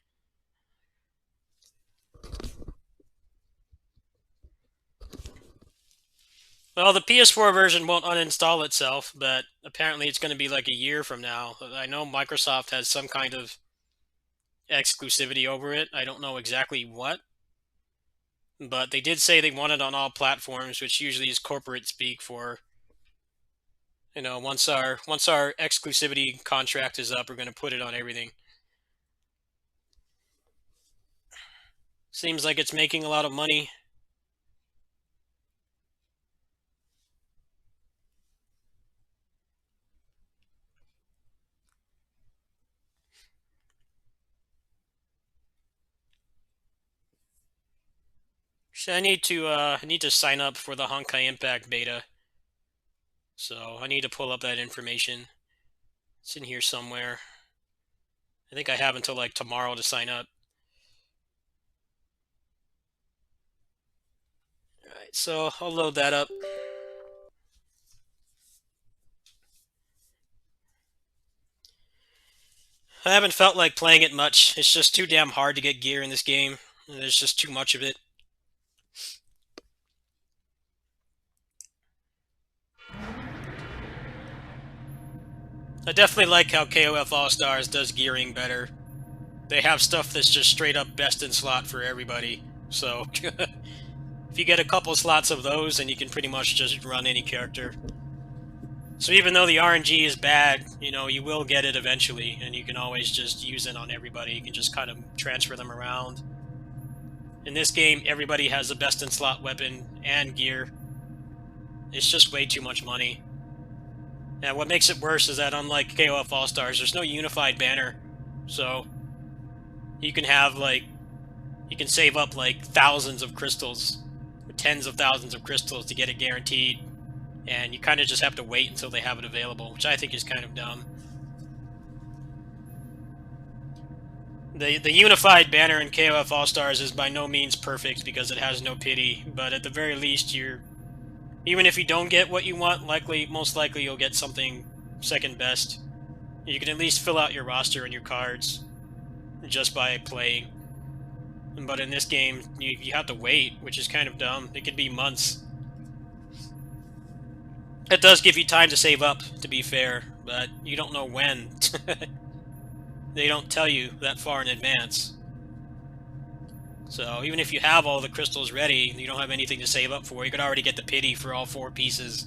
Well, the PS4 version won't uninstall itself, but apparently it's going to be like a year from now. I know Microsoft has some kind of exclusivity over it. I don't know exactly what, but they did say they want it on all platforms, which usually is corporate speak for, you know, once our exclusivity contract is up, we're going to put it on everything. Seems like it's making a lot of money. So I need to sign up for the Honkai Impact beta. So I need to pull up that information. It's in here somewhere. I think I have until like tomorrow to sign up. Alright, so I'll load that up. I haven't felt like playing it much. It's just too damn hard to get gear in this game. There's just too much of it. I definitely like how KOF All-Stars does gearing better. They have stuff that's just straight up best in slot for everybody. So, if you get a couple slots of those, then you can pretty much just run any character. So even though the RNG is bad, you know, you will get it eventually, and you can always just use it on everybody. You can just kind of transfer them around. In this game, everybody has a best in slot weapon and gear. It's just way too much money. And what makes it worse is that unlike KOF All-Stars, there's no unified banner. So you can have you can save up like thousands of crystals, or tens of thousands of crystals to get it guaranteed. And you kind of just have to wait until they have it available, which I think is kind of dumb. The unified banner in KOF All-Stars is by no means perfect because it has no pity, but at the very least, even if you don't get what you want, most likely you'll get something second best. You can at least fill out your roster and your cards just by playing. But in this game, you have to wait, which is kind of dumb. It could be months. It does give you time to save up, to be fair, but you don't know when. They don't tell you that far in advance. So even if you have all the crystals ready, you don't have anything to save up for, you could already get the pity for all 4 pieces.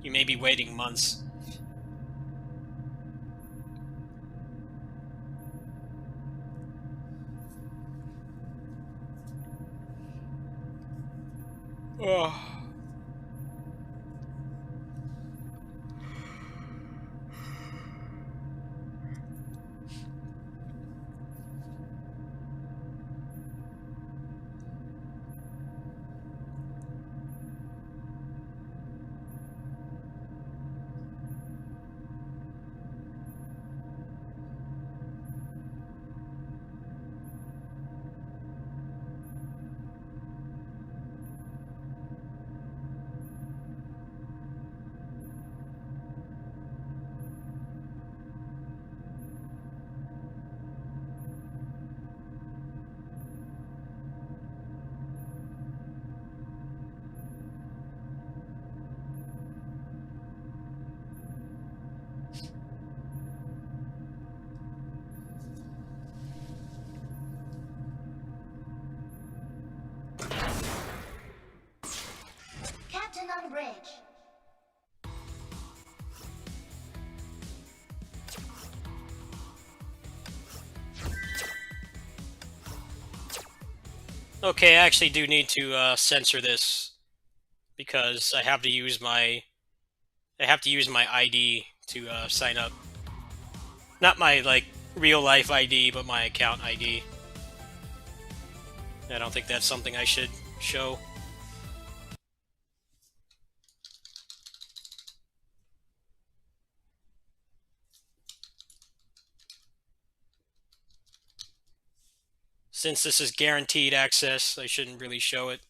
You may be waiting months. Oh. Captain on bridge. Okay, I actually do need to censor this because I have to use my ID to sign up. Not my real life ID, but my account ID. I don't think that's something I should show. Since this is guaranteed access, I shouldn't really show it.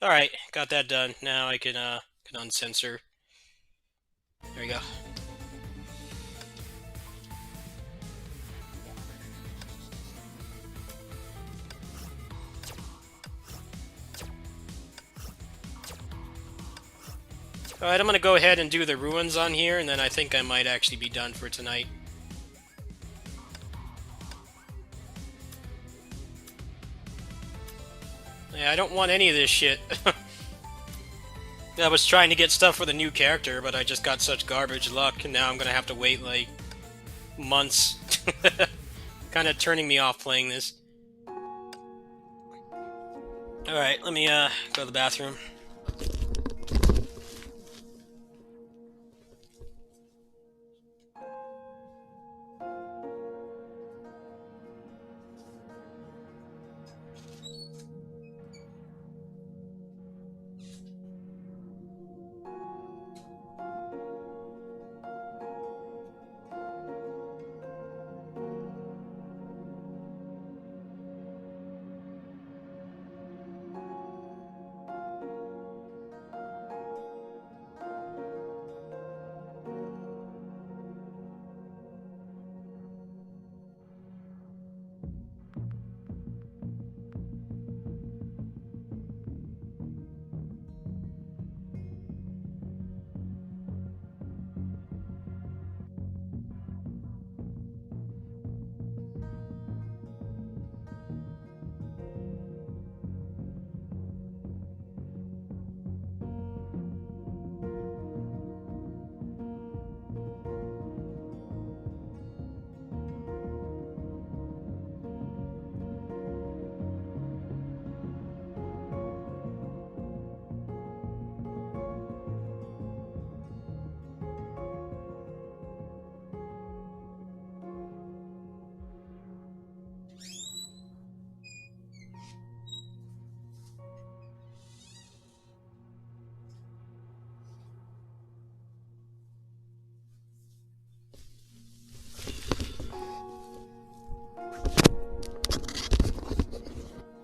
Alright, got that done. Now I can uncensor. There we go. Alright, I'm gonna go ahead and do the ruins on here, and then I think I might actually be done for tonight. Yeah, I don't want any of this shit. I was trying to get stuff for the new character, but I just got such garbage luck, and now I'm gonna have to wait, like, months. Kinda turning me off playing this. Alright, let me, go to the bathroom.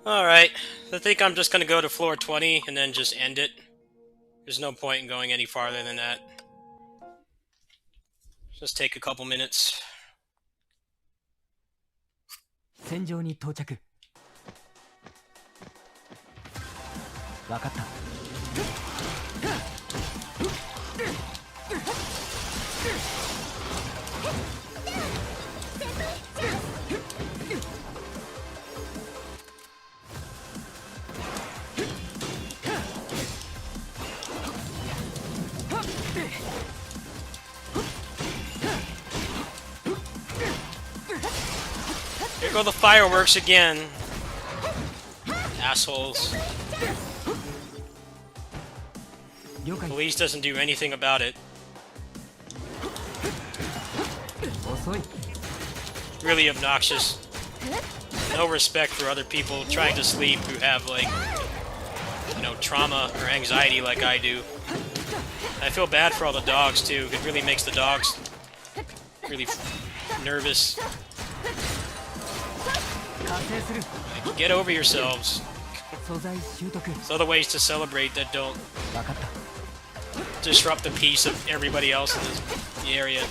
Alright, I think I'm just gonna go to floor 20 and then just end it. There's no point in going any farther than that. Just take a couple minutes. 戦場に到着。わかった。Here go the fireworks again. Assholes. 了解。 Police doesn't do anything about it. 遅い。 Really obnoxious. No respect for other people trying to sleep who have, like, you know, trauma or anxiety like I do. I feel bad for all the dogs, too. It really makes the dogs really nervous. 完成する。 Get over yourselves. 素材習得。 There's other ways to celebrate that don't わかった。 disrupt the peace of everybody else in the area.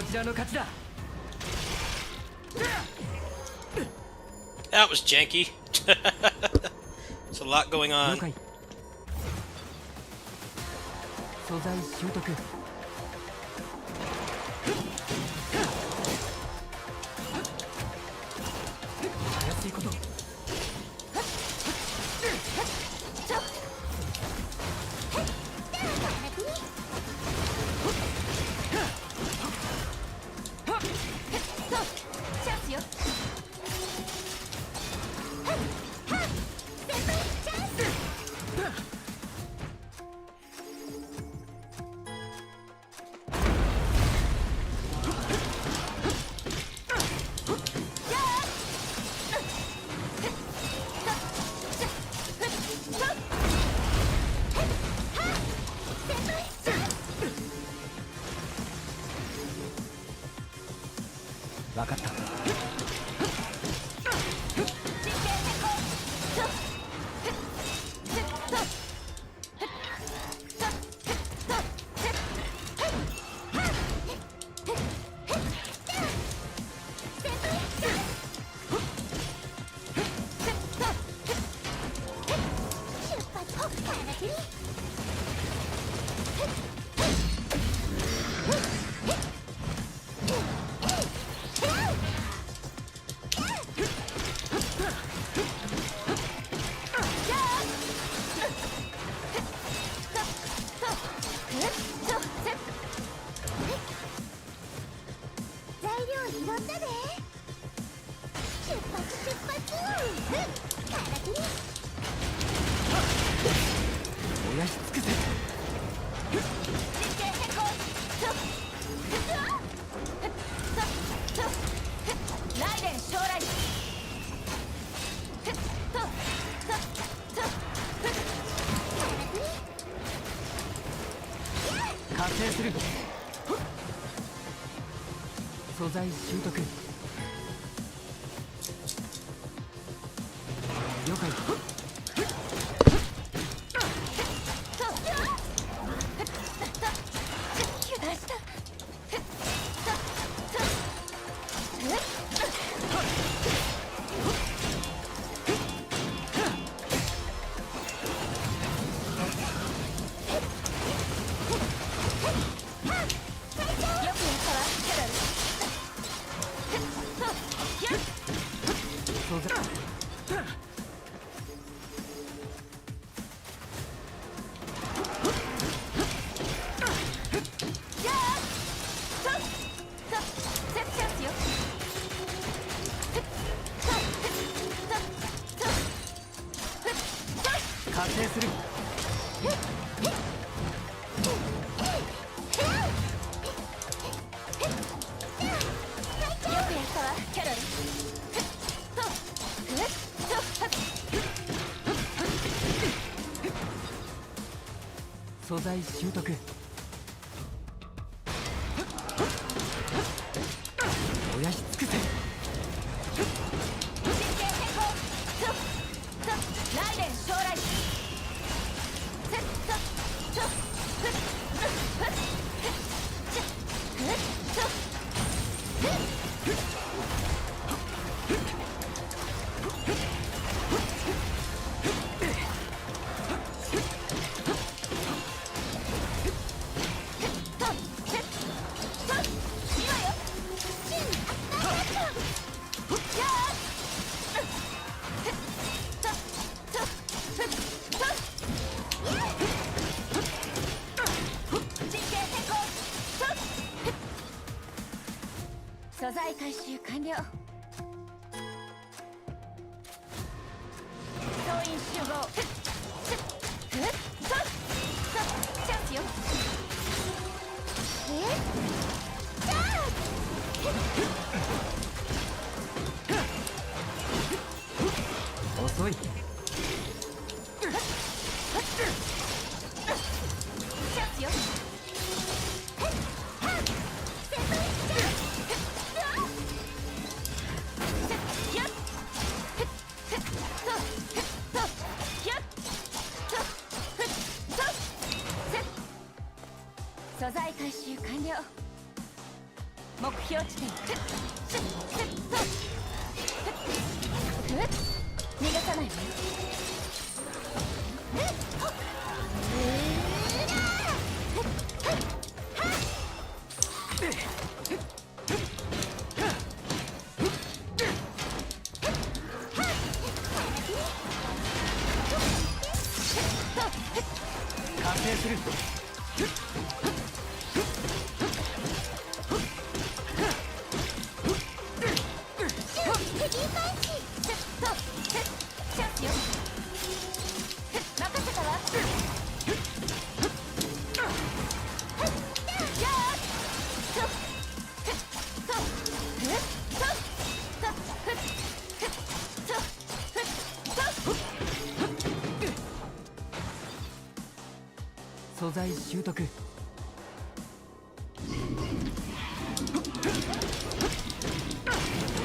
ちらの勝ちだ。 That was janky. There's a lot going 了 on. 解。素材習得。怪しいこと。チャンスよ。分かった。材料拾ったで。出発出発。からくり。燃やし尽くせ。実験変更。ライデン将来。完成する。素材習得。了解。素材。完成する。素材習得。燃やし尽くせ。ライデン将来。素材回収完了。総員集合。チャンスよ。遅い。チャンスよ。素材回収完了。目標地点ふっとふっ逃がさないわよ完成する素材習得燃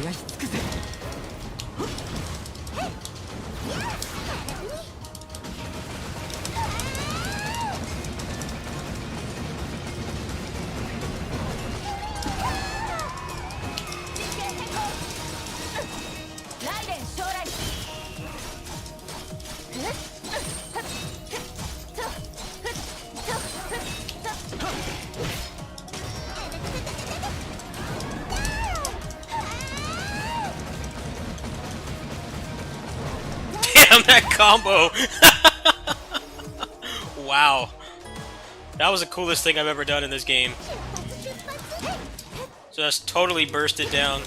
やし尽くせライデン将来Damn, that combo! Wow. That was the coolest thing I've ever done in this game. Just totally burst it down.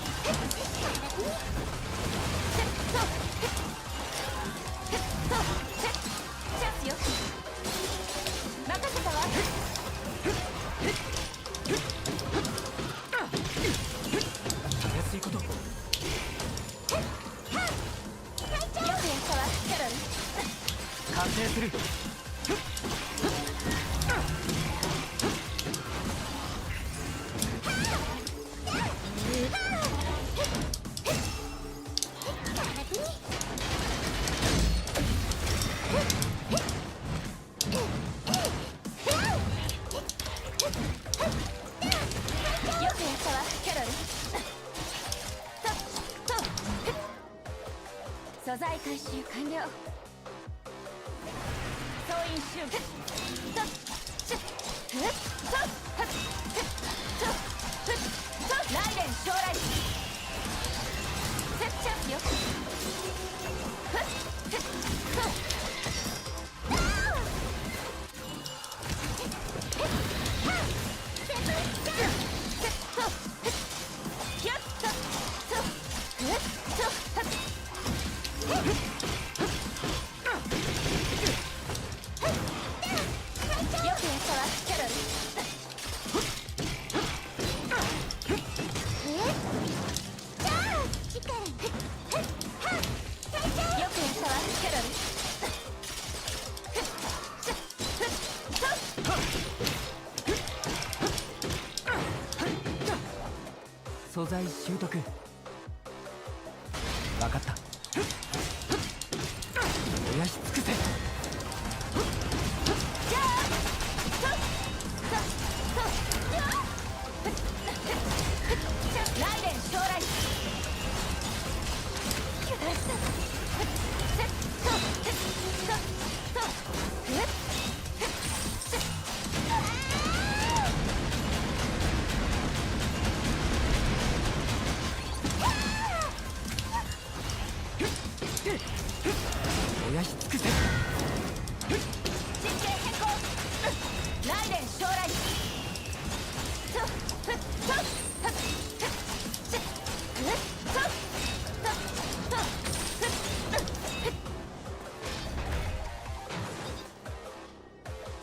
素材回収完了総員集合ライデン将来チャンスよ素材習得分かった燃やし尽くせライデン将来燃やし尽くせ陣形変更ライデン将来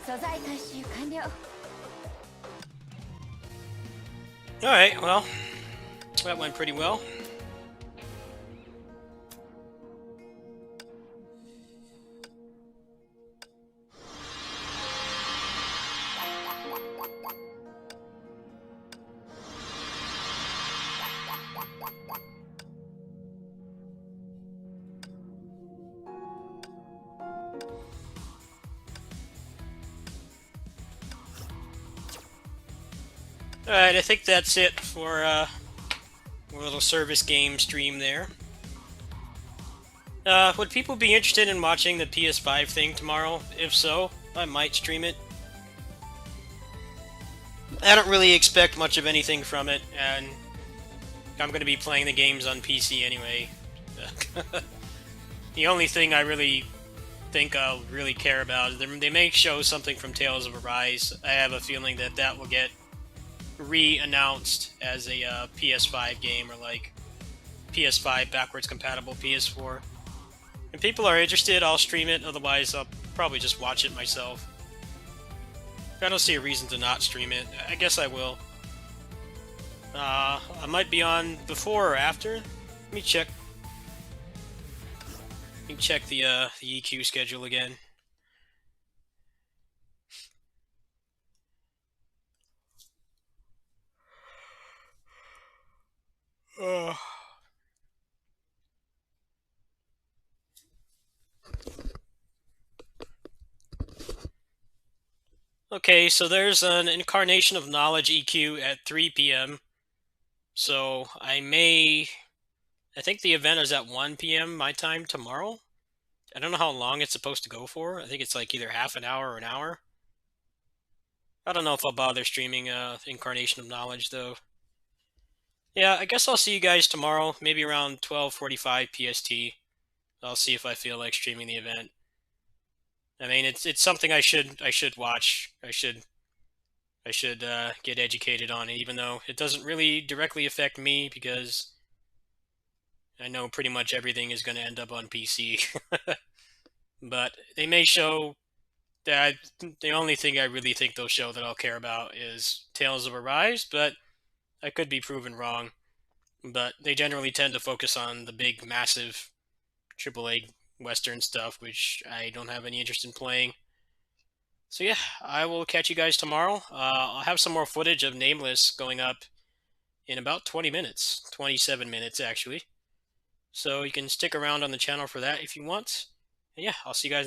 素材回収完了 Alright, well, that went pretty well. Alright, I think that's it for a little service game stream there. Would people be interested in watching the PS5 thing tomorrow? If so, I might stream it. I don't really expect much of anything from it, and I'm going to be playing the games on PC anyway. The only thing I really think I'll really care about is they may show something from Tales of Arise. I have a feeling that that will get re-announced as a PS5 game, or like PS5 backwards compatible PS4. If people are interested, I'll stream it. Otherwise, I'll probably just watch it myself. I don't see a reason to not stream it. I guess I will. I might be on before or after. Let me check. Let me check the EQ schedule again. Okay, so there's an Incarnation of Knowledge EQ at 3 p.m. So I think the event is at 1 p.m. my time tomorrow. I don't know how long it's supposed to go for. I think it's like either half an hour or an hour. I don't know if I'll bother streaming Incarnation of Knowledge, though. Yeah, I guess I'll see you guys tomorrow, maybe around 12:45 PST. I'll see if I feel like streaming the event. I mean, it's something I should watch. I should get educated on it, even though it doesn't really directly affect me, because I know pretty much everything is going to end up on PC. But they may show that the only thing I really think they'll show that I'll care about is Tales of Arise, but I could be proven wrong. But they generally tend to focus on the big, massive AAA Western stuff, which I don't have any interest in playing. So yeah, I will catch you guys tomorrow. I'll have some more footage of Nameless going up in about 20 minutes. 27 minutes, actually. So you can stick around on the channel for that if you want. And yeah, I'll see you guys